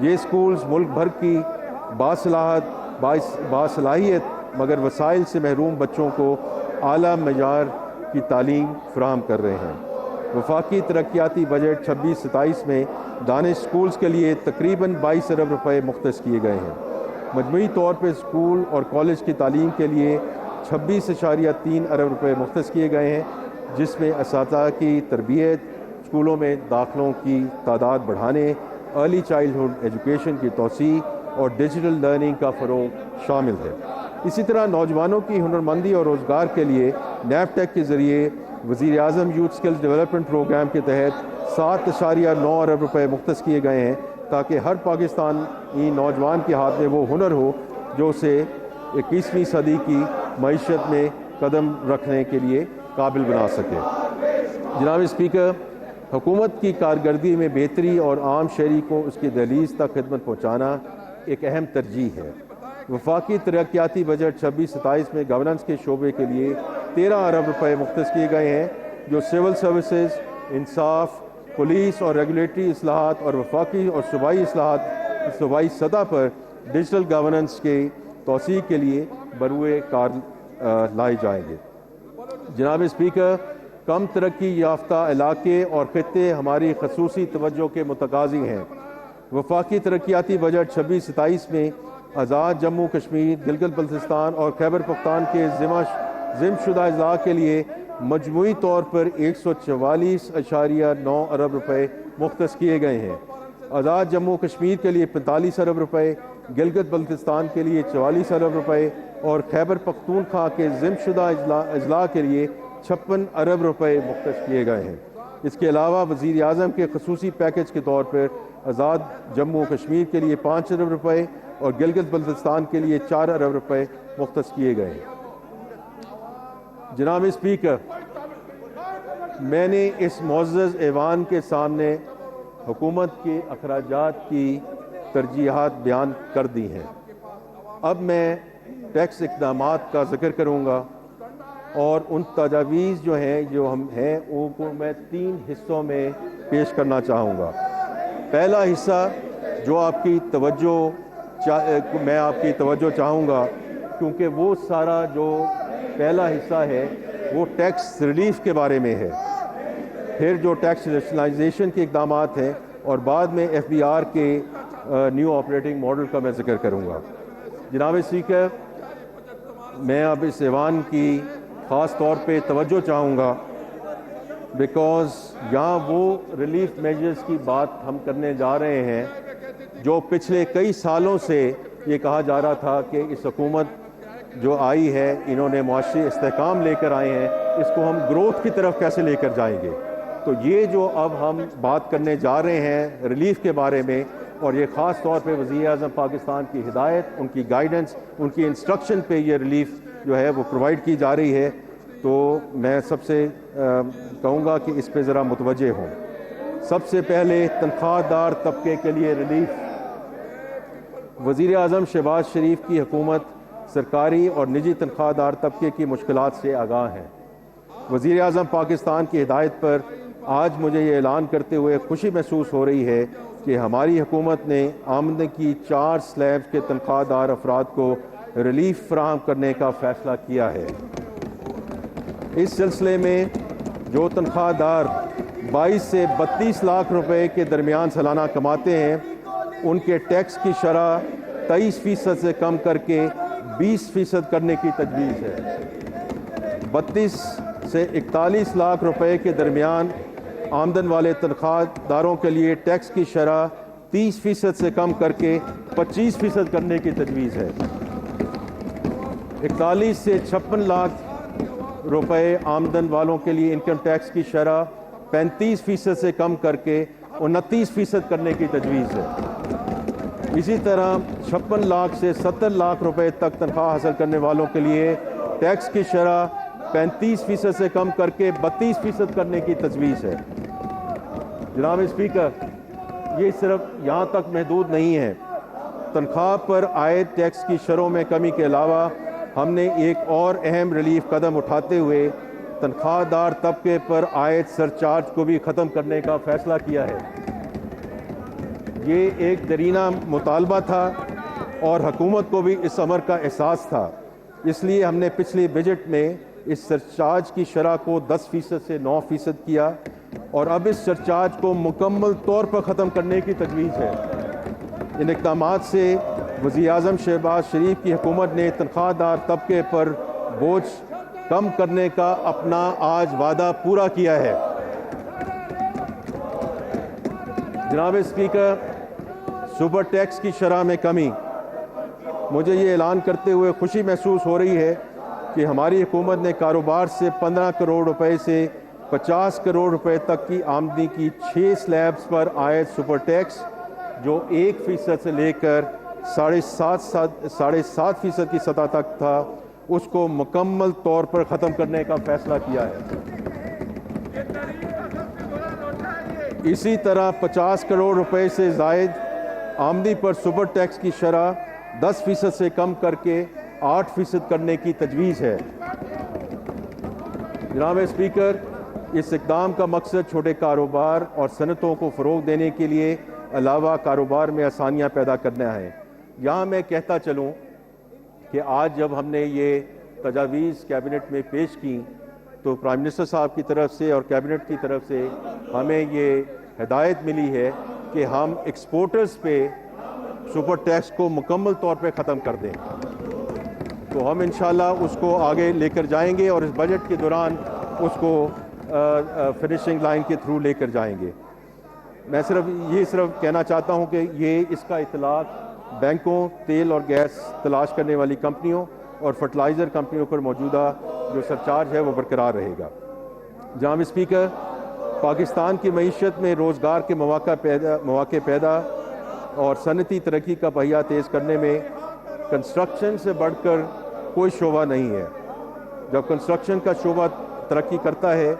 یہ اسکولز ملک بھر کی باصلاحیت مگر وسائل سے محروم بچوں کو اعلیٰ معیار کی تعلیم فراہم کر رہے ہیں۔ وفاقی ترقیاتی بجٹ 26-27 میں دانش اسکولز کے لیے تقریباً 22 ارب روپے مختص کیے گئے ہیں۔ مجموعی طور پر اسکول اور کالج کی تعلیم کے لیے 26.3 ارب روپے مختص کیے گئے ہیں، جس میں اساتذہ کی تربیت، اسکولوں میں داخلوں کی تعداد بڑھانے، ارلی چائلڈہڈ ایجوکیشن کی توسیع اور ڈیجیٹل لرننگ کا فروغ شامل ہے۔ اسی طرح نوجوانوں کی ہنرمندی اور روزگار کے لیے نیفٹیک کے ذریعے وزیر اعظم یوتھ اسکلز ڈیولپمنٹ پروگرام کے تحت 7.9 ارب روپے مختص کیے گئے ہیں، تاکہ ہر پاکستانی نوجوان کے ہاتھ میں وہ ہنر ہو جو اسے 21ویں صدی کی معیشت میں قدم رکھنے کے لیے قابل بنا سکے۔ جناب اسپیکر، حکومت کی کارکردگی میں بہتری اور عام شہری کو اس کی دہلیز تک خدمت پہنچانا ایک اہم ترجیح ہے۔ وفاقی ترقیاتی بجٹ 26-27 میں گورننس کے شعبے کے لیے 13 ارب روپے مختص کیے گئے ہیں، جو سول سروسز، انصاف، پولیس اور ریگولیٹری اصلاحات اور وفاقی اور صوبائی سطح پر ڈیجیٹل گورننس کے توسیع کے لیے بروئے کار لائے جائیں گے۔ جناب اسپیکر، کم ترقی یافتہ علاقے اور خطے ہماری خصوصی توجہ کے متقاضی ہیں۔ وفاقی ترقیاتی بجٹ 26-27 میں آزاد جموں کشمیر، گلگت بلتستان اور خیبر پختون کے ضم شدہ اضلاع کے لیے مجموعی طور پر 144.9 ارب روپے مختص کیے گئے ہیں۔ آزاد جموں کشمیر کے لیے 45 ارب روپے، گلگت بلتستان کے لیے 44 ارب روپے اور خیبر پختونخوا کے ضم شدہ اضلاع کے لیے 56 ارب روپے مختص کیے گئے ہیں۔ اس کے علاوہ وزیر اعظم کے خصوصی پیکج کے طور پر آزاد جموں کشمیر کے لیے 5 ارب روپے اور گلگت بلتستان کے لیے 4 ارب روپے مختص کیے گئے ہیں۔ جناب اسپیکر، میں نے اس معزز ایوان کے سامنے حکومت کے اخراجات کی ترجیحات بیان کر دی ہیں۔ اب میں ٹیکس اقدامات کا ذکر کروں گا، اور ان تجاویز جو ہم ہیں ان کو میں 3 حصوں میں پیش کرنا چاہوں گا۔ پہلا حصہ جو میں آپ کی توجہ چاہوں گا، کیونکہ وہ سارا جو پہلا حصہ ہے وہ ٹیکس ریلیف کے بارے میں ہے، پھر جو ٹیکس ریشنلائزیشن کے اقدامات ہیں، اور بعد میں FBR کے نیو آپریٹنگ ماڈل کا میں ذکر کروں گا۔ جناب اسپیکر، میں اب اس ایوان کی خاص طور پہ توجہ چاہوں گا، بیکاز یہاں وہ ریلیف میجرز کی بات ہم کرنے جا رہے ہیں جو پچھلے کئی سالوں سے یہ کہا جا رہا تھا کہ اس حکومت جو آئی ہے انہوں نے معاشی استحکام لے کر آئے ہیں، اس کو ہم گروتھ کی طرف کیسے لے کر جائیں گے۔ تو یہ جو اب ہم بات کرنے جا رہے ہیں ریلیف کے بارے میں، اور یہ خاص طور پہ وزیر اعظم پاکستان کی ہدایت، ان کی گائیڈنس، ان کی انسٹرکشن پہ یہ ریلیف جو ہے وہ پرووائڈ کی جا رہی ہے، تو میں سب سے کہوں گا کہ اس پہ ذرا متوجہ ہوں۔ سب سے پہلے تنخواہ دار طبقے کے لیے ریلیف۔ وزیر اعظم شہباز شریف کی حکومت سرکاری اور نجی تنخواہ دار طبقے کی مشکلات سے آگاہ ہیں۔ وزیر اعظم پاکستان کی ہدایت پر آج مجھے یہ اعلان کرتے ہوئے خوشی محسوس ہو رہی ہے کہ ہماری حکومت نے آمدنی کی 4 سلیبز کے تنخواہ دار افراد کو ریلیف فراہم کرنے کا فیصلہ کیا ہے۔ اس سلسلے میں جو تنخواہ دار 22 سے 32 لاکھ روپے کے درمیان سالانہ کماتے ہیں، ان کے ٹیکس کی شرح 23% سے کم کر کے 20% کرنے کی تجویز ہے۔ 32 سے 41 لاکھ روپے کے درمیان آمدن والے تنخواہ داروں کے لیے ٹیکس کی شرح 30% سے کم کر کے 25% کرنے کی تجویز ہے۔ 41 سے 56 لاکھ روپے آمدن والوں کے لیے انکم ٹیکس کی شرح 35% سے کم کر کے 29% کرنے کی تجویز ہے۔ اسی طرح 56 لاکھ سے 70 لاکھ روپے تک تنخواہ حاصل کرنے والوں کے لیے ٹیکس کی شرح 35% سے کم کر کے 32% کرنے کی تجویز ہے۔ جناب اسپیکر، یہ صرف یہاں تک محدود نہیں ہے۔ تنخواہ پر عائد ٹیکس کی شرحوں میں کمی کے علاوہ ہم نے ایک اور اہم ریلیف قدم اٹھاتے ہوئے تنخواہ دار طبقے پر عائد سرچارج کو بھی ختم کرنے کا فیصلہ کیا ہے۔ یہ ایک دیرینہ مطالبہ تھا اور حکومت کو بھی اس امر کا احساس تھا، اس لیے ہم نے پچھلے بجٹ میں اس سرچارج کی شرح کو 10% سے 9% کیا اور اب اس سرچارج کو مکمل طور پر ختم کرنے کی تجویز ہے۔ ان اقدامات سے وزیر اعظم شہباز شریف کی حکومت نے تنخواہ دار طبقے پر بوجھ کم کرنے کا اپنا آج وعدہ پورا کیا ہے۔ جناب اسپیکر، سپر ٹیکس کی شرح میں کمی۔ مجھے یہ اعلان کرتے ہوئے خوشی محسوس ہو رہی ہے کہ ہماری حکومت نے کاروبار سے 15 کروڑ روپے سے 50 کروڑ روپے تک کی آمدنی کی 6 سلیبز پر عائد سپر ٹیکس، جو 1% سے لے کر 7.5% کی سطح تک تھا، اس کو مکمل طور پر ختم کرنے کا فیصلہ کیا ہے۔ اسی طرح 50 کروڑ روپے سے زائد آمدنی پر سپر ٹیکس کی شرح 10% سے کم کر کے 8% کرنے کی تجویز ہے۔ جناب اسپیکر، اس اقدام کا مقصد چھوٹے کاروبار اور صنعتوں کو فروغ دینے کے لیے علاوہ کاروبار میں آسانیاں پیدا کرنا ہے۔ یہاں میں کہتا چلوں کہ آج جب ہم نے یہ تجاویز کیبنٹ میں پیش کی تو پرائم منسٹر صاحب کی طرف سے اور کیبنٹ کی طرف سے ہمیں یہ ہدایت ملی ہے کہ ہم ایکسپورٹرز پہ سپر ٹیکس کو مکمل طور پہ ختم کر دیں، تو ہم انشاءاللہ اس کو آگے لے کر جائیں گے اور اس بجٹ کے دوران اس کو فنشنگ لائن کے تھرو لے کر جائیں گے۔ میں صرف کہنا چاہتا ہوں کہ یہ اس کا اطلاق بینکوں، تیل اور گیس تلاش کرنے والی کمپنیوں اور فرٹیلائزر کمپنیوں پر موجودہ جو سرچارج ہے وہ برقرار رہے گا۔ جناب اسپیکر، پاکستان کی معیشت میں روزگار کے مواقع پیدا اور صنعتی ترقی کا پہیہ تیز کرنے میں کنسٹرکشن سے بڑھ کر کوئی شعبہ نہیں ہے۔ جب کنسٹرکشن کا شعبہ ترقی کرتا ہے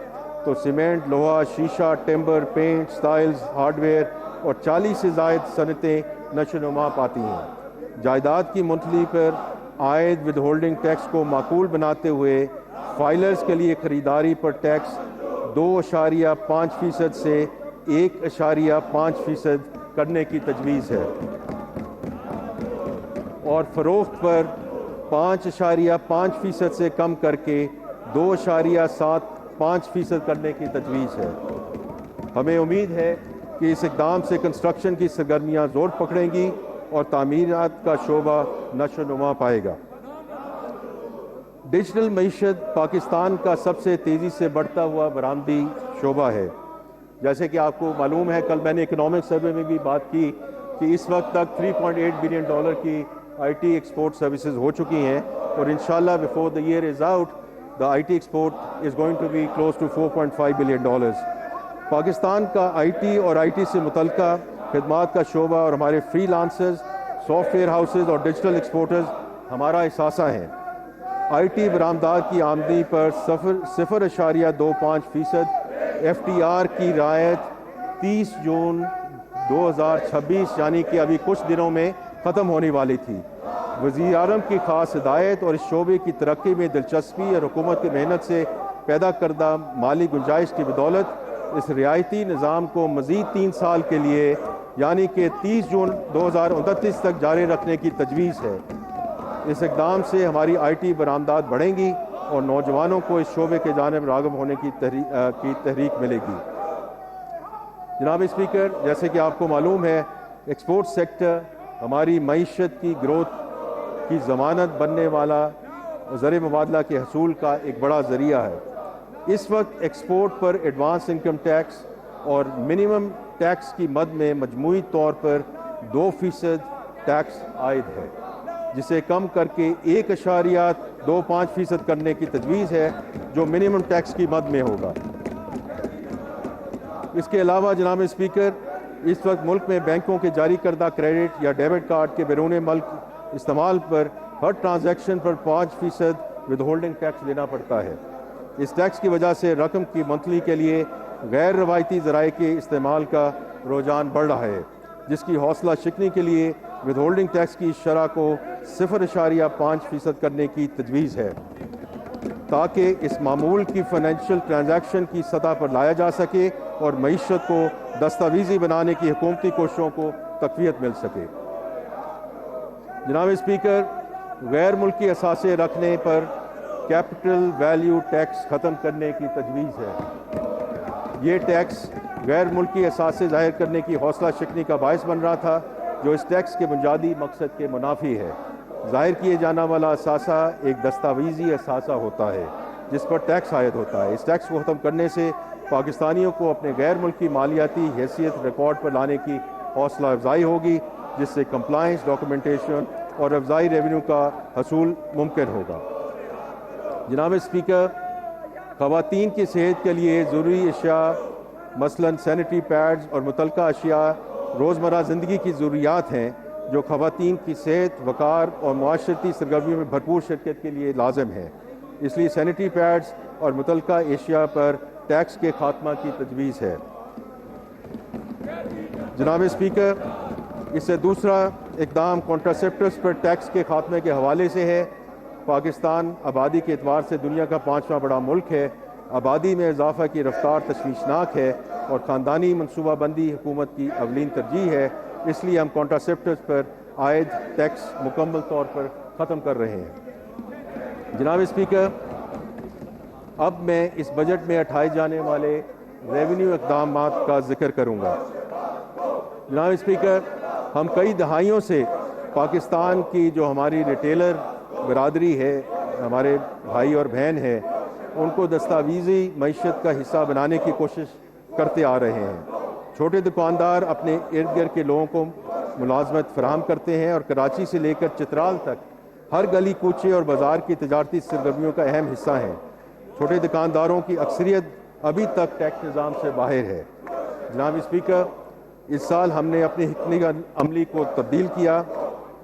تو سیمنٹ، لوہا، شیشہ، timber, paint, tiles, hardware اور 40 سے زائد صنعتیں نشو و نما پاتی ہیں۔ جائیداد کی منتقلی پر عائد ود ہولڈنگ ٹیکس کو معقول بناتے ہوئے فائلرز کے لیے خریداری پر ٹیکس 2.5% سے 1.5% کرنے کی تجویز ہے اور فروخت پر 5.5% سے کم کر کے 2.75% کرنے کی تجویز ہے۔ ہمیں امید ہے کہ اس اقدام سے کنسٹرکشن کی سرگرمیاں زور پکڑیں گی اور تعمیرات کا شعبہ نشو و نما پائے گا۔ ڈیجیٹل معیشت پاکستان کا سب سے تیزی سے بڑھتا ہوا برآمدی شعبہ ہے۔ جیسے کہ آپ کو معلوم ہے، کل میں نے اکنامک سروے میں بھی بات کی کہ اس وقت تک $3.8 بلین کی آئی ٹی ایکسپورٹ سروسز ہو چکی ہیں اور انشاءاللہ before the year is out the IT export is going to be close to $4.5 billion. Pakistan کا آئی ٹی اور آئی ٹی سے متعلقہ خدمات کا شعبہ اور ہمارے free lancers, soft where houses اور ڈیجیٹل ایکسپورٹرز ہمارا اثاثہ ہیں۔ آئی ٹی برآمدات کی آمدنی پر 0.25% FTR کی رعایت 30 جون 2026 یعنی کہ ابھی کچھ دنوں میں ختم ہونے والی تھی۔ وزیر اعظم کی خاص ہدایت اور اس شعبے کی ترقی میں دلچسپی اور حکومت کی محنت سے پیدا کردہ مالی گنجائش کی بدولت اس رعایتی نظام کو مزید 3 سال کے لیے یعنی کہ 30 جون 2029 تک جاری رکھنے کی تجویز ہے۔ اس اقدام سے ہماری آئی ٹی برآمدات بڑھیں گی اور نوجوانوں کو اس شعبے کے جانب راغب ہونے کی تحریک ملے گی۔ جناب اسپیکر، جیسے کہ آپ کو معلوم ہے، ایکسپورٹ سیکٹر ہماری معیشت کی گروتھ کی ضمانت بننے والا زر مبادلہ کے حصول کا ایک بڑا ذریعہ ہے۔ اس وقت ایکسپورٹ پر ایڈوانس انکم ٹیکس اور منیمم ٹیکس کی مد میں مجموعی طور پر 2% ٹیکس عائد ہے، جسے کم کر کے 1.25% کرنے کی تجویز ہے، جو منیمم ٹیکس کی مد میں ہوگا۔ اس کے علاوہ جناب اسپیکر، اس وقت ملک میں بینکوں کے جاری کردہ کریڈٹ یا ڈیبٹ کارڈ کے بیرون ملک استعمال پر ہر ٹرانزیکشن پر 5% ود ہولڈنگ ٹیکس دینا پڑتا ہے۔ اس ٹیکس کی وجہ سے رقم کی منتقلی کے لیے غیر روایتی ذرائع کے استعمال کا رجحان بڑھ رہا ہے، جس کی حوصلہ شکنی کے لیے ود ہولڈنگ ٹیکس کی شرح کو 0.5% کرنے کی تجویز ہے، تاکہ اس معمول کی فائنینشیل ٹرانزیکشن کی سطح پر لایا جا سکے اور معیشت کو دستاویزی بنانے کی حکومتی کوششوں کو تقویت مل سکے۔ جناب اسپیکر، غیر ملکی اثاثے رکھنے پر کیپٹل ویلیو ٹیکس ختم کرنے کی تجویز ہے۔ یہ ٹیکس غیر ملکی اثاثے ظاہر کرنے کی حوصلہ شکنی کا باعث بن رہا تھا، جو اس ٹیکس کے بنیادی مقصد کے منافی ہے۔ ظاہر کیے جانا والا اثاثہ ایک دستاویزی اثاثہ ہوتا ہے جس پر ٹیکس عائد ہوتا ہے۔ اس ٹیکس کو ختم کرنے سے پاکستانیوں کو اپنے غیر ملکی مالیاتی حیثیت ریکارڈ پر لانے کی حوصلہ افزائی ہوگی، جس سے کمپلائنس، ڈاکومنٹیشن اور افزائی ریونیو کا حصول ممکن ہوگا۔ جناب اسپیکر، خواتین کی صحت کے لیے ضروری اشیاء مثلاً سینیٹری پیڈز اور متعلقہ اشیاء روزمرہ زندگی کی ضروریات ہیں، جو خواتین کی صحت، وقار اور معاشرتی سرگرمیوں میں بھرپور شرکت کے لیے لازم ہے۔ اس لیے سینیٹری پیڈز اور متعلقہ اشیاء پر ٹیکس کے خاتمہ کی تجویز ہے۔ جناب اسپیکر، اس سے دوسرا اقدام کنٹراسیپٹیوز پر ٹیکس کے خاتمے کے حوالے سے ہے۔ پاکستان آبادی کے اعتبار سے دنیا کا 5واں بڑا ملک ہے۔ آبادی میں اضافہ کی رفتار تشویشناک ہے اور خاندانی منصوبہ بندی حکومت کی اولین ترجیح ہے، اس لیے ہم کنٹراسیپٹیوز پر عائد ٹیکس مکمل طور پر ختم کر رہے ہیں۔ جناب اسپیکر، اب میں اس بجٹ میں اٹھائے جانے والے ریونیو اقدامات کا ذکر کروں گا۔ جناب اسپیکر، ہم کئی دہائیوں سے پاکستان کی جو ہماری ریٹیلر برادری ہے، ہمارے بھائی اور بہن ہیں، ان کو دستاویزی معیشت کا حصہ بنانے کی کوشش کرتے آ رہے ہیں۔ چھوٹے دکاندار اپنے ارد گرد کے لوگوں کو ملازمت فراہم کرتے ہیں اور کراچی سے لے کر چترال تک ہر گلی کوچے اور بازار کی تجارتی سرگرمیوں کا اہم حصہ ہیں۔ چھوٹے دکانداروں کی اکثریت ابھی تک ٹیکس نظام سے باہر ہے۔ جناب اسپیکر، اس سال ہم نے اپنی حکمت عملی کو تبدیل کیا،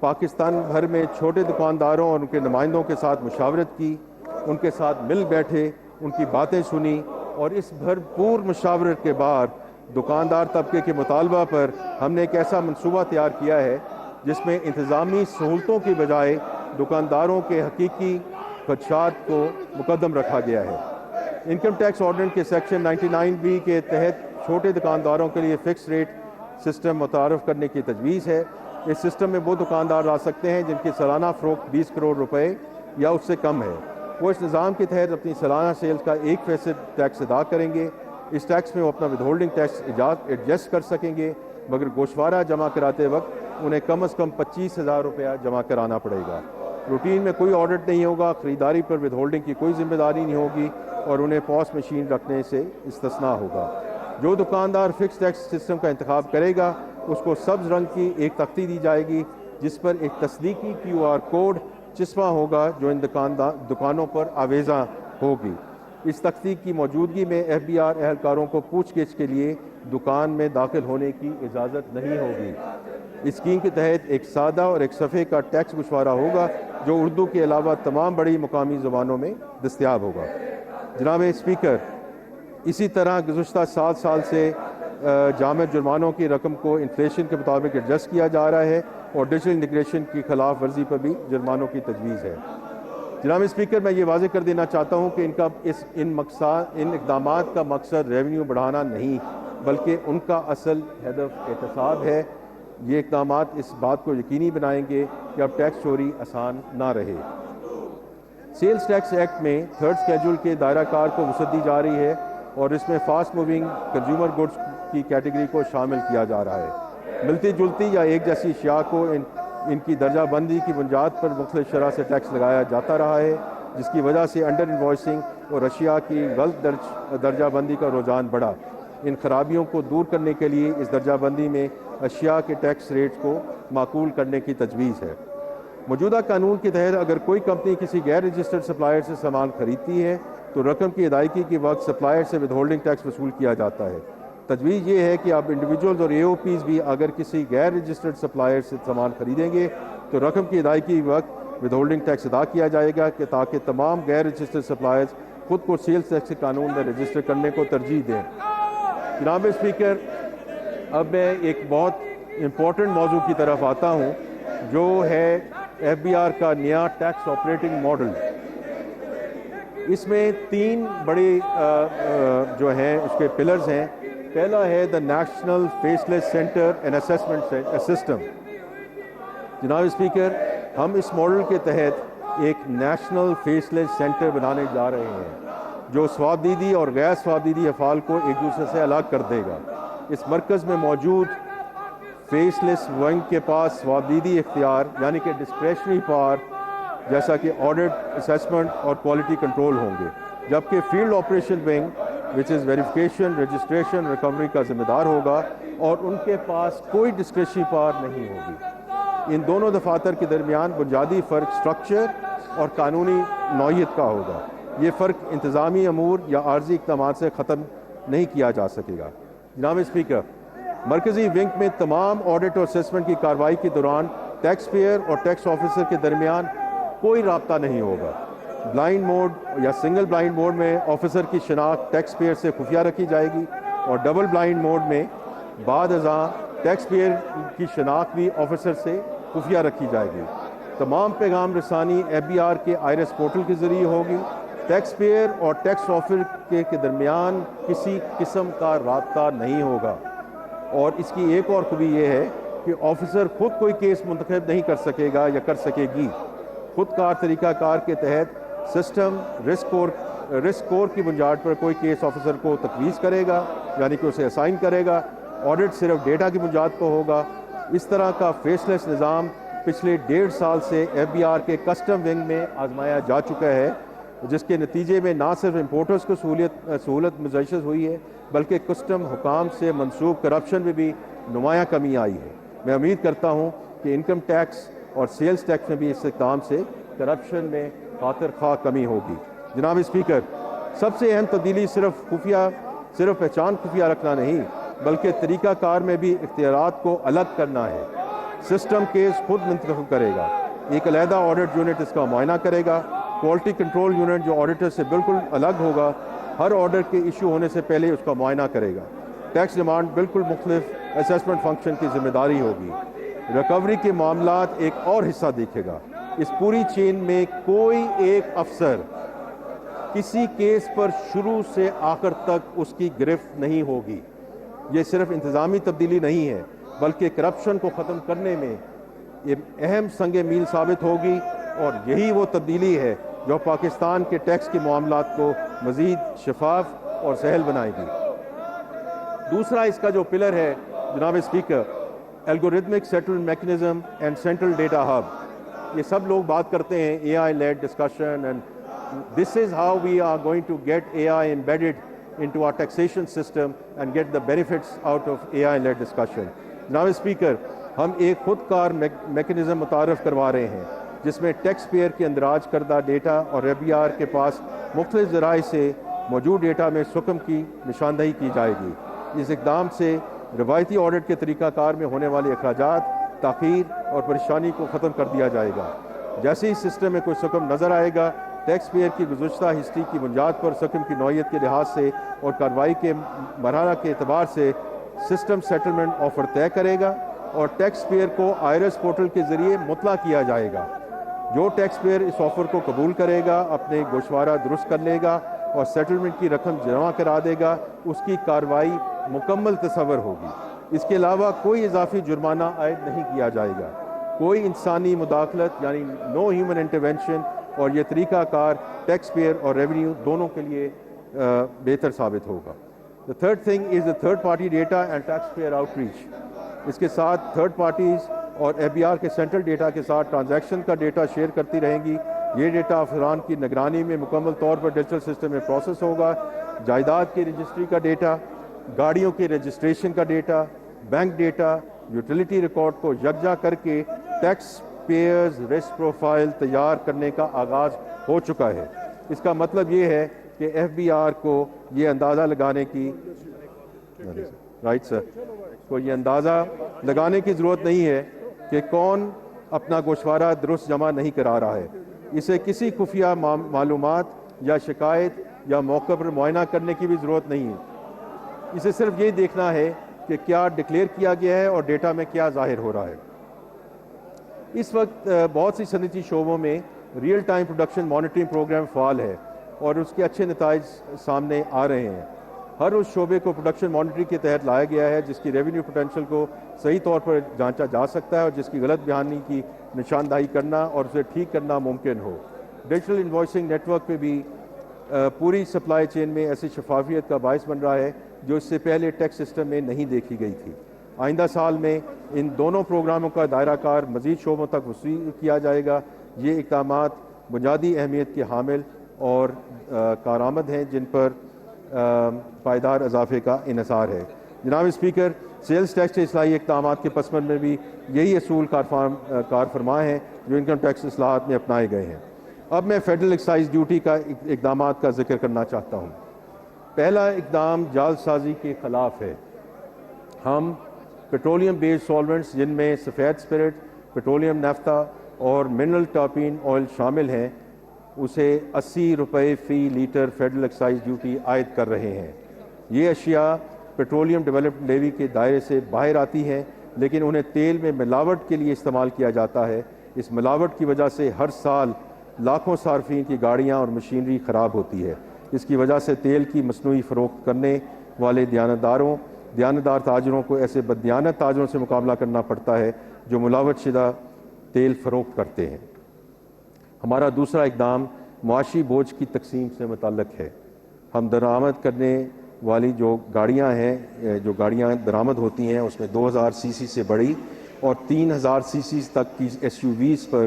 پاکستان بھر میں چھوٹے دکانداروں اور ان کے نمائندوں کے ساتھ مشاورت کی، ان کے ساتھ مل بیٹھے، ان کی باتیں سنی اور اس بھرپور مشاورت کے بعد دکاندار طبقے کے مطالبہ پر ہم نے ایک ایسا منصوبہ تیار کیا ہے جس میں انتظامی سہولتوں کی بجائے دکانداروں کے حقیقی خدشات کو مقدم رکھا گیا ہے۔ انکم ٹیکس آرڈیننس کے سیکشن 99B کے تحت چھوٹے دکانداروں کے لیے فکس ریٹ سسٹم متعارف کرنے کی تجویز ہے۔ اس سسٹم میں وہ دکاندار آ سکتے ہیں جن کی سالانہ فروخت 20 کروڑ روپے یا اس سے کم ہے۔ وہ اس نظام کے تحت اپنی سالانہ سیلز کا 1% ٹیکس ادا کریں گے۔ اس ٹیکس میں وہ اپنا ود ہولڈنگ ٹیکس ایڈجسٹ کر سکیں گے، مگر گوشوارہ جمع کراتے وقت انہیں کم از کم 25,000 روپیہ جمع کرانا پڑے گا۔ روٹین میں کوئی آڈٹ نہیں ہوگا، خریداری پر ود ہولڈنگ کی کوئی ذمہ داری نہیں ہوگی اور انہیں پوس مشین رکھنے سے استثناء ہوگا۔ جو دکاندار فکس ٹیکس سسٹم کا انتخاب کرے گا اس کو سبز رنگ کی ایک تختی دی جائے گی جس پر ایک تصدیقی QR کوڈ چسپاں ہوگا جو ان دکانوں پر آویزاں ہوگی۔ اس تختی کی موجودگی میں FBR اہلکاروں کو پوچھ گچھ کے لیے دکان میں داخل ہونے کی اجازت نہیں ہوگی۔ اس اسکیم کے تحت ایک سادہ اور ایک صفحے کا ٹیکس گشوارہ ہوگا جو اردو کے علاوہ تمام بڑی مقامی زبانوں میں دستیاب ہوگا۔ جناب اسپیکر، اسی طرح گزشتہ 7 سال سے جامع جرمانوں کی رقم کو انفلیشن کے مطابق ایڈجسٹ کیا جا رہا ہے اور ڈیجیٹل انٹیگریشن کی خلاف ورزی پر بھی جرمانوں کی تجویز ہے۔ جناب اسپیکر، میں یہ واضح کر دینا چاہتا ہوں کہ ان اقدامات کا مقصد ریونیو بڑھانا نہیں بلکہ ان کا اصل ہدف احتساب ہے۔ یہ اقدامات اس بات کو یقینی بنائیں گے کہ اب ٹیکس چوری آسان نہ رہے۔ سیلز ٹیکس ایکٹ میں 3rd اسکیڈول کے دائرہ کار کو وسعت دی جا رہی ہے اور اس میں فاسٹ موونگ کنزیومر گڈز کی کیٹیگری کو شامل کیا جا رہا ہے۔ ملتی جلتی یا ایک جیسی اشیاء کو ان کی درجہ بندی کی بنیاد پر مختلف شرح سے ٹیکس لگایا جاتا رہا ہے، جس کی وجہ سے انڈر انوائسنگ اور اشیاء کی غلط درجہ بندی کا رجحان بڑھا۔ ان خرابیوں کو دور کرنے کے لیے اس درجہ بندی میں اشیاء کے ٹیکس ریٹ کو معقول کرنے کی تجویز ہے۔ موجودہ قانون کے تحت اگر کوئی کمپنی کسی غیر رجسٹرڈ سپلائر سے سامان خریدتی ہے تو رقم کی ادائیگی کے وقت سپلائر سے ود ہولڈنگ ٹیکس وصول کیا جاتا ہے۔ تجویز یہ ہے کہ اب انڈیویجولز اور AOPs بھی اگر کسی غیر رجسٹرڈ سپلائر سے سامان خریدیں گے تو رقم کی ادائیگی کے وقت ود ہولڈنگ ٹیکس ادا کیا جائے گا کہ تاکہ تمام غیر رجسٹرڈ سپلائرز خود کو سیلز ٹیکس کے قانون میں رجسٹر کرنے کو ترجیح دیں۔ جناب اسپیکر، اب میں ایک بہت امپورٹنٹ موضوع کی طرف آتا ہوں جو ہے FBR کا نیا ٹیکس آپریٹنگ ماڈل۔ اس میں 3 بڑے جو ہیں اس کے پلرز ہیں۔ پہلا ہے the national faceless centre and assessment system. جناب اسپیکر، ہم اس ماڈل کے تحت ایک نیشنل فیس لیس سینٹر بنانے جا رہے ہیں جو صوابدیدی اور غیر صوابدیدی افعال کو ایک دوسرے سے الگ کر دے گا۔ اس مرکز میں موجود فیس لیس ونگ کے پاس صوابدیدی اختیار یعنی کہ ڈسکریشنری پاور جیسا کہ آڈٹ، اسیسمنٹ اور کوالٹی کنٹرول ہوں گے، جبکہ فیلڈ آپریشن ونگ وچ از ویریفیکیشن، رجسٹریشن، ریکوری کا ذمہ دار ہوگا اور ان کے پاس کوئی ڈسکریشنری پاور نہیں ہوگی۔ ان دونوں دفاتر کے درمیان بنیادی فرق سٹرکچر اور قانونی نوعیت کا ہوگا۔ یہ فرق انتظامی امور یا عارضی اقدامات سے ختم نہیں کیا جا سکے گا۔ جناب اسپیکر، مرکزی ونگ میں تمام آڈٹ اور اسیسمنٹ کی کارروائی کے دوران ٹیکس پیئر اور ٹیکس آفیسر کے درمیان کوئی رابطہ نہیں ہوگا۔ بلائنڈ موڈ یا سنگل بلائنڈ موڈ میں آفیسر کی شناخت ٹیکس پیئر سے خفیہ رکھی جائے گی اور ڈبل بلائنڈ موڈ میں بعد ازاں ٹیکس پیئر کی شناخت بھی آفیسر سے خفیہ رکھی جائے گی۔ تمام پیغام رسانی FBR کے آئرس پورٹل کے ذریعے ہوگی۔ ٹیکس پیئر اور ٹیکس آفیسر کے درمیان کسی قسم کا رابطہ نہیں ہوگا، اور اس کی ایک اور خوبی یہ ہے کہ آفیسر خود کوئی کیس منتخب نہیں کر سکے گا یا کر سکے گی۔ خود کار طریقہ کار کے تحت سسٹم رسک کور کی بنیاد پر کوئی کیس آفیسر کو تجویز کرے گا یعنی کہ اسے اسائن کرے گا۔ آڈٹ صرف ڈیٹا کی بنیاد پر ہوگا۔ اس طرح کا فیس لیس نظام پچھلے 1.5 سال سے FBR کے کسٹم ونگ میں آزمایا جا چکا ہے، جس کے نتیجے میں نہ صرف امپورٹرز کو سہولت مزید ہوئی ہے بلکہ کسٹم حکام سے منسوب کرپشن میں بھی نمایاں کمی آئی ہے۔ میں امید کرتا ہوں کہ انکم ٹیکس اور سیلز ٹیکس میں بھی اس اقدام سے کرپشن میں خاطر خواہ کمی ہوگی۔ جناب اسپیکر، سب سے اہم تبدیلی صرف پہچان خفیہ رکھنا نہیں بلکہ طریقہ کار میں بھی اختیارات کو الگ کرنا ہے۔ سسٹم کیس خود منتخب کرے گا، ایک علیحدہ آڈٹ یونٹ اس کا معائنہ کرے گا۔ کوالٹی کنٹرول یونٹ جو آڈیٹر سے بالکل الگ ہوگا ہر آرڈر کے ایشو ہونے سے پہلے اس کا معائنہ کرے گا۔ ٹیکس ڈیمانڈ بالکل مختلف اسیسمنٹ فنکشن کی ذمہ داری ہوگی۔ ریکوری کے معاملات ایک اور حصہ دیکھے گا۔ اس پوری چین میں کوئی ایک افسر کسی کیس پر شروع سے آخر تک اس کی گرفت نہیں ہوگی۔ یہ صرف انتظامی تبدیلی نہیں ہے بلکہ کرپشن کو ختم کرنے میں یہ اہم سنگ میل ثابت ہوگی، اور یہی وہ تبدیلی ہے جو پاکستان کے ٹیکس کے معاملات کو مزید شفاف اور سہل بنائے گی۔ دوسرا اس کا جو پلر ہے جناب speaker, algorithmic settlement mechanism and central data hub. یہ سب لوگ بات کرتے ہیں AI lead discussion, and this is how we are going to get AI embedded into our taxation system and get the benefits out of AI led discussion۔ جناب speaker, ہم ایک خود کار میکنزم متعارف کروا رہے ہیں جس میں ٹیکس پیئر کے اندراج کردہ ڈیٹا اور FBR کے پاس مختلف ذرائع سے موجود ڈیٹا میں سکم کی نشاندہی کی جائے گی۔ اس اقدام سے روایتی آڈٹ کے طریقہ کار میں ہونے والے اخراجات، تاخیر اور پریشانی کو ختم کر دیا جائے گا۔ جیسے ہی سسٹم میں کوئی سکم نظر آئے گا، ٹیکس پیئر کی گزشتہ ہسٹری کی بنیاد پر سکم کی نوعیت کے لحاظ سے اور کارروائی کے مرحلہ کے اعتبار سے سسٹم سیٹلمنٹ آفر طے کرے گا اور ٹیکس پیئر کو آئرس پورٹل کے ذریعے مطلع کیا جائے گا۔ جو ٹیکس پیئر اس آفر کو قبول کرے گا، اپنے گوشوارہ درست کر لے گا اور سیٹلمنٹ کی رقم جمع کرا دے گا، اس کی کارروائی مکمل تصور ہوگی۔ اس کے علاوہ کوئی اضافی جرمانہ عائد نہیں کیا جائے گا۔ کوئی انسانی مداخلت یعنی نو ہیومن انٹرونشن، اور یہ طریقہ کار ٹیکس پیئر اور ریونیو دونوں کے لیے بہتر ثابت ہوگا۔ The third thing is the third party data and taxpayer outreach۔ اس کے ساتھ تھرڈ پارٹیز اور FBR کے سینٹرل ڈیٹا کے ساتھ ٹرانزیکشن کا ڈیٹا شیئر کرتی رہیں گی۔ یہ ڈیٹا افسران کی نگرانی میں مکمل طور پر ڈیجیٹل سسٹم میں پروسیس ہوگا۔ جائیداد کی رجسٹری کا ڈیٹا، گاڑیوں کے رجسٹریشن کا data, bank data, utility record کو یکجا کر کے ٹیکس پیئرز رسک پروفائل تیار کرنے کا آغاز ہو چکا ہے۔ اس کا مطلب یہ ہے کہ FBR کو یہ اندازہ لگانے کی یہ اندازہ لگانے کی ضرورت نہیں ہے کہ کون اپنا گوشوارہ درست جمع نہیں کرا رہا ہے۔ اسے کسی خفیہ معلومات یا شکایت یا موقع پر معائنہ کرنے کی بھی ضرورت نہیں ہے۔ اسے صرف یہ دیکھنا ہے کہ کیا ڈکلیئر کیا گیا ہے اور ڈیٹا میں کیا ظاہر ہو رہا ہے۔ اس وقت بہت سی صنعتی شعبوں میں real time production monitoring program فعال ہے اور اس کے اچھے نتائج سامنے آ رہے ہیں۔ ہر اس شعبے کو پروڈکشن مانیٹرنگ کے تحت لایا گیا ہے جس کی ریونیو پوٹینشیل کو صحیح طور پر جانچا جا سکتا ہے اور جس کی غلط بیانی کی نشاندہی کرنا اور اسے ٹھیک کرنا ممکن ہو۔ ڈیجیٹل انوائسنگ نیٹ ورک پہ بھی پوری سپلائی چین میں ایسی شفافیت کا باعث بن رہا ہے جو اس سے پہلے ٹیکس سسٹم میں نہیں دیکھی گئی تھی۔ آئندہ سال میں ان دونوں پروگراموں کا دائرہ کار مزید شعبوں تک وسیع کیا جائے گا۔ یہ اقدامات بنیادی اہمیت کے حامل اور کارآمد ہیں جن پر پائیدار اضافے کا انحصار ہے۔ جناب اسپیکر، سیلز ٹیکس کے اصلاحی اقدامات کے پس منظر میں بھی یہی اصول کار فرما ہیں جو انکم ٹیکس اصلاحات میں اپنائے گئے ہیں۔ اب میں فیڈرل ایکسائز ڈیوٹی کا اقدامات کا ذکر کرنا چاہتا ہوں۔ پہلا اقدام جعل سازی کے خلاف ہے۔ ہم پیٹرولیم بیسڈ سالونٹس جن میں سفید اسپرٹ، پیٹرولیم نیفتا اور منرل ٹاپین آئل شامل ہیں اسے 80 روپے فی لیٹر فیڈرل ایکسائز ڈیوٹی عائد کر رہے ہیں۔ یہ اشیاء پیٹرولیم ڈیولپمنٹ لیوی کے دائرے سے باہر آتی ہیں لیکن انہیں تیل میں ملاوٹ کے لیے استعمال کیا جاتا ہے۔ اس ملاوٹ کی وجہ سے ہر سال لاکھوں صارفین کی گاڑیاں اور مشینری خراب ہوتی ہے۔ اس کی وجہ سے تیل کی مصنوعی فروخت کرنے والے دیانتدار تاجروں کو ایسے بددیانت تاجروں سے مقابلہ کرنا پڑتا ہے جو ملاوٹ شدہ تیل فروخت کرتے ہیں۔ ہمارا دوسرا اقدام معاشی بوجھ کی تقسیم سے متعلق ہے۔ ہم درآمد کرنے والی جو گاڑیاں ہیں، جو گاڑیاں درآمد ہوتی ہیں اس میں 2000 سی سی سے بڑی اور 3000 سی سی تک کی SUVs پر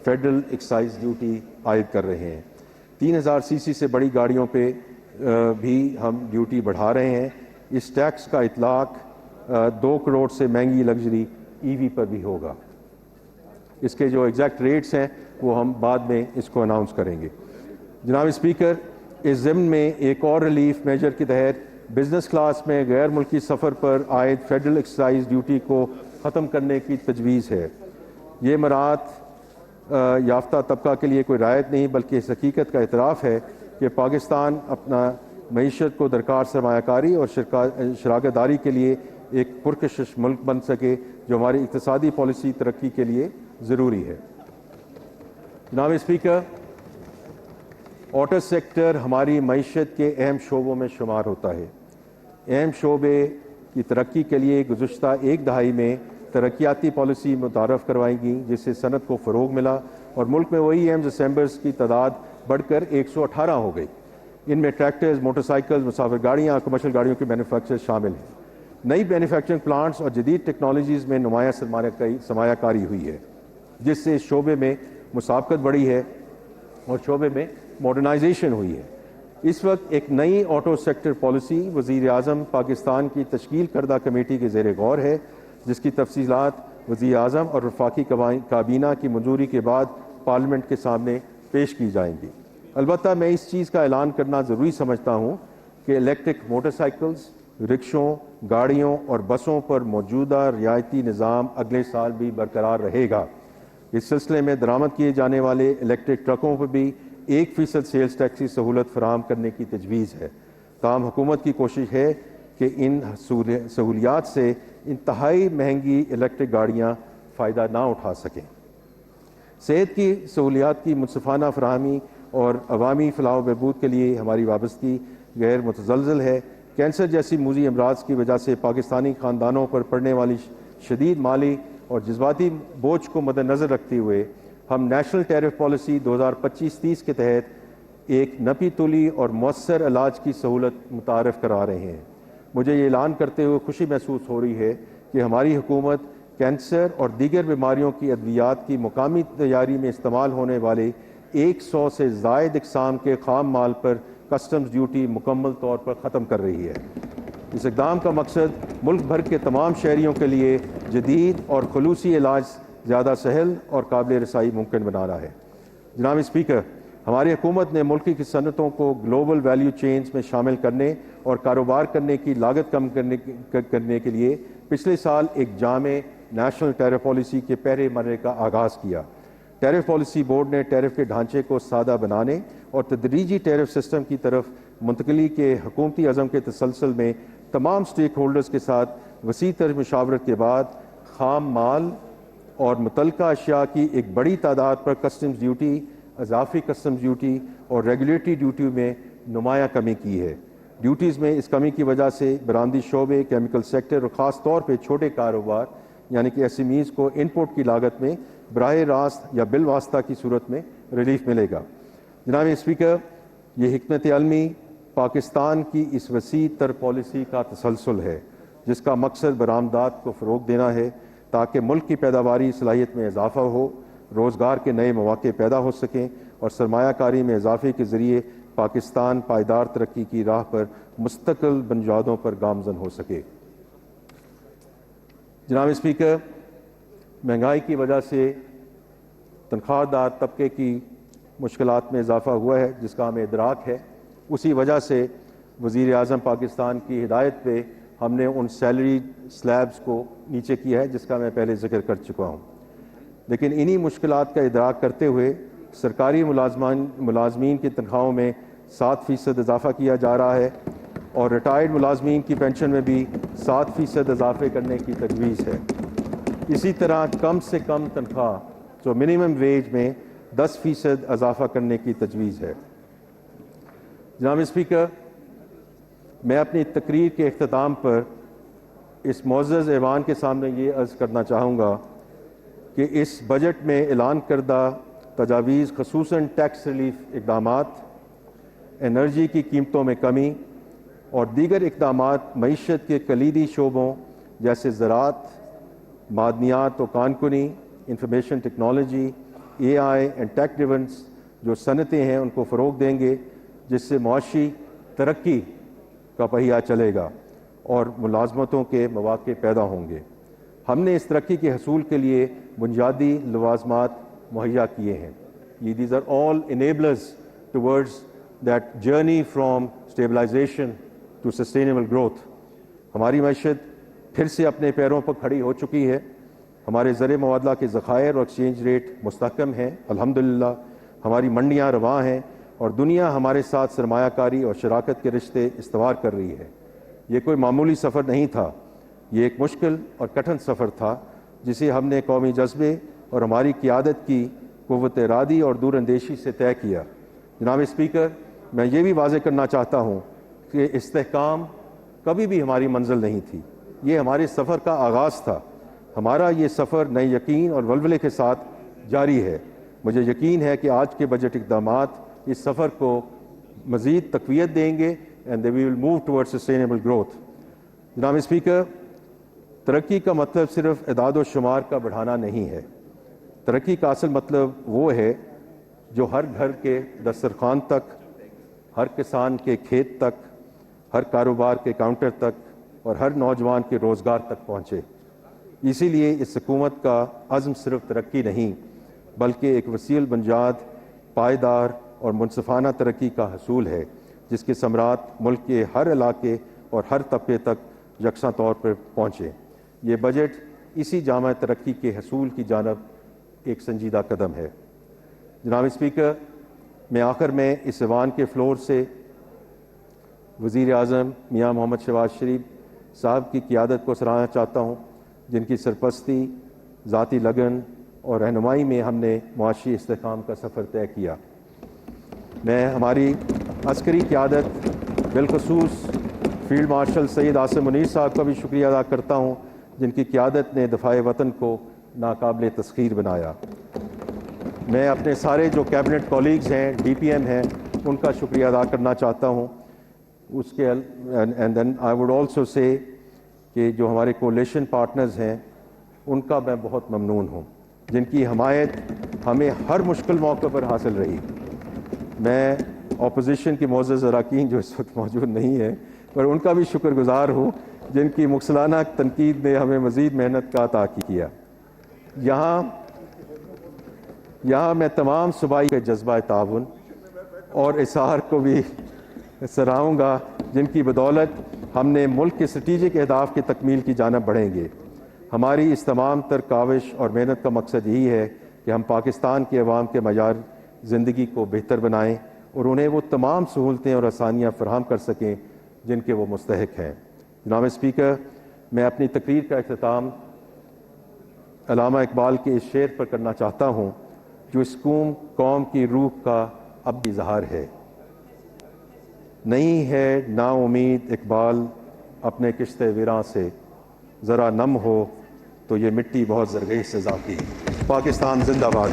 فیڈرل ایکسائز ڈیوٹی عائد کر رہے ہیں۔ 3000 سی سی سے بڑی گاڑیوں پہ بھی ہم ڈیوٹی بڑھا رہے ہیں۔ اس ٹیکس کا اطلاق 2 کروڑ سے مہنگی لگژری EV پر بھی ہوگا۔ اس کے جو ایگزیکٹ ریٹس ہیں وہ ہم بعد میں اس کو اناؤنس کریں گے۔ جناب اسپیکر، اس ضمن میں ایک اور ریلیف میجر کے تحت بزنس کلاس میں غیر ملکی سفر پر عائد فیڈرل ایکسائز ڈیوٹی کو ختم کرنے کی تجویز ہے۔ یہ مراعات یافتہ طبقہ کے لیے کوئی رعایت نہیں بلکہ اس حقیقت کا اعتراف ہے کہ پاکستان اپنا معیشت کو درکار سرمایہ کاری اور شراکت داری کے لیے ایک پرکشش ملک بن سکے جو ہماری اقتصادی پالیسی ترقی کے لیے ضروری ہے۔ جناب اسپیکر، آٹو سیکٹر ہماری معیشت کے اہم شعبوں میں شمار ہوتا ہے۔ اہم شعبے کی ترقی کے لیے گزشتہ ایک دہائی میں ترقیاتی پالیسی متعارف کروائی گئی جس سے صنعت کو فروغ ملا اور ملک میں وہی اہم اسمبلرز کی تعداد بڑھ کر 118 ہو گئی۔ ان میں ٹریکٹرز، موٹر سائیکل، مسافر گاڑیاں اور کمرشل گاڑیوں کے مینوفیکچر شامل ہیں۔ نئی مینوفیکچرنگ پلانٹس اور جدید ٹیکنالوجیز میں نمایاں سرمایہ کاری ہوئی ہے جس سے اس شعبے میں مسابقت بڑھی ہے اور شعبے میں ماڈرنائزیشن ہوئی ہے۔ اس وقت ایک نئی آٹو سیکٹر پالیسی وزیر اعظم پاکستان کی تشکیل کردہ کمیٹی کے زیر غور ہے جس کی تفصیلات وزیر اعظم اور وفاقی کابینہ کی منظوری کے بعد پارلیمنٹ کے سامنے پیش کی جائیں گی۔ البتہ میں اس چیز کا اعلان کرنا ضروری سمجھتا ہوں کہ الیکٹرک موٹر سائیکلز، رکشوں، گاڑیوں اور بسوں پر موجودہ رعایتی نظام اگلے سال بھی برقرار رہے گا۔ اس سلسلے میں درآمد کیے جانے والے الیکٹرک ٹرکوں پر بھی 1% سیلز ٹیکس کی سہولت فراہم کرنے کی تجویز ہے۔ تاہم حکومت کی کوشش ہے کہ ان سہولیات سے انتہائی مہنگی الیکٹرک گاڑیاں فائدہ نہ اٹھا سکیں۔ صحت کی سہولیات کی منصفانہ فراہمی اور عوامی فلاح و بہبود کے لیے ہماری وابستگی غیر متزلزل ہے۔ کینسر جیسی موذی امراض کی وجہ سے پاکستانی خاندانوں پر پڑنے والی شدید مالی اور جذباتی بوجھ کو مد نظر رکھتے ہوئے ہم نیشنل ٹیرف پالیسی 2025-30 کے تحت ایک نپی تلی اور مؤثر علاج کی سہولت متعارف کرا رہے ہیں۔ مجھے یہ اعلان کرتے ہوئے خوشی محسوس ہو رہی ہے کہ ہماری حکومت کینسر اور دیگر بیماریوں کی ادویات کی مقامی تیاری میں استعمال ہونے والے 100 سے زائد اقسام کے خام مال پر کسٹمز ڈیوٹی مکمل طور پر ختم کر رہی ہے۔ اس اقدام کا مقصد ملک بھر کے تمام شہریوں کے لیے جدید اور خلوصی علاج زیادہ سہل اور قابل رسائی ممکن بنا رہا ہے۔ جناب اسپیکر، ہماری حکومت نے ملکی کی صنعتوں کو گلوبل ویلیو چینز میں شامل کرنے اور کاروبار کرنے کی لاگت کم کرنے کے لیے پچھلے سال ایک جامع نیشنل ٹیرف پالیسی کے پہلے مرحلے کا آغاز کیا۔ ٹیرف پالیسی بورڈ نے ٹیرف کے ڈھانچے کو سادہ بنانے اور تدریجی ٹیرف سسٹم کی طرف منتقلی کے حکومتی عزم کے تسلسل میں تمام سٹیک ہولڈرز کے ساتھ وسیع تر مشاورت کے بعد خام مال اور متعلقہ اشیاء کی ایک بڑی تعداد پر کسٹمز ڈیوٹی، اضافی کسٹمز ڈیوٹی اور ریگولیٹری ڈیوٹی میں نمایاں کمی کی ہے۔ ڈیوٹیز میں اس کمی کی وجہ سے برآمدی شعبے، کیمیکل سیکٹر اور خاص طور پہ چھوٹے کاروبار یعنی کہ ایس ایم ایز کو انپورٹ کی لاگت میں براہ راست یا بالواسطہ کی صورت میں ریلیف ملے گا۔ جناب اسپیکر، یہ حکمت عملی پاکستان کی اس وسیع تر پالیسی کا تسلسل ہے جس کا مقصد برآمدات کو فروغ دینا ہے تاکہ ملک کی پیداواری صلاحیت میں اضافہ ہو، روزگار کے نئے مواقع پیدا ہو سکیں اور سرمایہ کاری میں اضافے کے ذریعے پاکستان پائیدار ترقی کی راہ پر مستقل بنیادوں پر گامزن ہو سکے۔ جناب اسپیکر، مہنگائی کی وجہ سے تنخواہ دار طبقے کی مشکلات میں اضافہ ہوا ہے جس کا ہمیں ادراک ہے۔ اسی وجہ سے وزیر اعظم پاکستان کی ہدایت پہ ہم نے ان سیلری سلیبز کو نیچے کیا ہے جس کا میں پہلے ذکر کر چکا ہوں، لیکن انہی مشکلات کا ادراک کرتے ہوئے سرکاری ملازمین کی تنخواہوں میں 7% اضافہ کیا جا رہا ہے اور ریٹائرڈ ملازمین کی پینشن میں بھی 7% اضافے کرنے کی تجویز ہے۔ اسی طرح کم سے کم تنخواہ جو منیمم ویج میں 10% اضافہ کرنے کی تجویز ہے۔ جناب اسپیکر، میں اپنی تقریر کے اختتام پر اس معزز ایوان کے سامنے یہ عرض کرنا چاہوں گا کہ اس بجٹ میں اعلان کردہ تجاویز خصوصاً ٹیکس ریلیف اقدامات، انرجی کی قیمتوں میں کمی اور دیگر اقدامات معیشت کے کلیدی شعبوں جیسے زراعت، معدنیات و کانکنی، information technology, A I and tech ڈیونس جو صنعتیں ہیں ان کو فروغ دیں گے جس سے معاشی ترقی کا پہیہ چلے گا اور ملازمتوں کے مواقع پیدا ہوں گے۔ ہم نے اس ترقی کے حصول کے لیے بنیادی لوازمات مہیا کیے ہیں۔ یہ these are all enablers towards that journey from stabilisation to sustainable growth. ہماری معیشت پھر سے اپنے پیروں پر کھڑی ہو چکی ہے۔ ہمارے زر مبادلہ کے ذخائر اور ایکسچینج ریٹ مستحکم ہیں الحمدللہ، ہماری منڈیاں رواں ہیں اور دنیا ہمارے ساتھ سرمایہ کاری اور شراکت کے رشتے استوار کر رہی ہے۔ یہ کوئی معمولی سفر نہیں تھا، یہ ایک مشکل اور کٹھن سفر تھا جسے ہم نے قومی جذبے اور ہماری قیادت کی قوت ارادی اور دور اندیشی سے طے کیا۔ جناب اسپیکر، میں یہ بھی واضح کرنا چاہتا ہوں کہ استحکام کبھی بھی ہماری منزل نہیں تھی، یہ ہمارے سفر کا آغاز تھا۔ ہمارا یہ سفر نئے یقین اور ولولے کے ساتھ جاری ہے۔ مجھے یقین ہے کہ آج کے بجٹ اقدامات اس سفر کو مزید تقویت دیں گے and they will move towards sustainable growth۔ جناب اسپیکر، ترقی کا مطلب صرف اعداد و شمار کا بڑھانا نہیں ہے۔ ترقی کا اصل مطلب وہ ہے جو ہر گھر کے دسترخوان تک، ہر کسان کے کھیت تک، ہر کاروبار کے کاؤنٹر تک اور ہر نوجوان کے روزگار تک پہنچے۔ اسی لیے اس حکومت کا عزم صرف ترقی نہیں بلکہ ایک وسیع البنیاد، پائیدار اور منصفانہ ترقی کا حصول ہے جس کے ثمرات ملک کے ہر علاقے اور ہر طبقے تک یکساں طور پر پہنچے۔ یہ بجٹ اسی جامع ترقی کے حصول کی جانب ایک سنجیدہ قدم ہے۔ جناب اسپیکر، میں آخر میں اس ایوان کے فلور سے وزیر اعظم میاں محمد شہباز شریف صاحب کی قیادت کو سراہنا چاہتا ہوں، جن کی سرپرستی، ذاتی لگن اور رہنمائی میں ہم نے معاشی استحکام کا سفر طے کیا۔ میں ہماری عسکری قیادت، بالخصوص فیلڈ مارشل سید عاصم منیر صاحب کا بھی شکریہ ادا کرتا ہوں، جن کی قیادت نے دفاع وطن کو ناقابل تسخیر بنایا۔ میں اپنے سارے جو کیبنٹ کولیگز ہیں، ڈی پی ایم ہیں، ان کا شکریہ ادا کرنا چاہتا ہوں۔ اس کے and then I would also say کہ جو ہمارے کولیشن پارٹنرز ہیں ان کا میں بہت ممنون ہوں، جن کی حمایت ہمیں ہر مشکل موقع پر حاصل رہی۔ میں اپوزیشن کے معزز اراکین جو اس وقت موجود نہیں ہیں، پر ان کا بھی شکر گزار ہوں، جن کی مکثرانہ تنقید نے ہمیں مزید محنت کا عطا کیا۔ یہاں میں تمام صوبائی کے جذبہ تعاون اور اصرار کو بھی سراہوں گا، جن کی بدولت ہم نے ملک کے اسٹریٹجک اہداف کی تکمیل کی جانب بڑھیں گے۔ ہماری اس تمام تر کاوش اور محنت کا مقصد یہی ہے کہ ہم پاکستان کے عوام کے معیار زندگی کو بہتر بنائیں اور انہیں وہ تمام سہولتیں اور آسانیاں فراہم کر سکیں جن کے وہ مستحق ہیں۔ جناب اسپیکر، میں اپنی تقریر کا اختتام علامہ اقبال کے اس شعر پر کرنا چاہتا ہوں، جو اس قوم کی روح کا اب بھی اظہار ہے۔ نہیں ہے نا امید اقبال اپنے کشت ویراں سے، ذرا نم ہو تو یہ مٹی بہت زرخیز سے ذاتی۔ پاکستان زندہ باد۔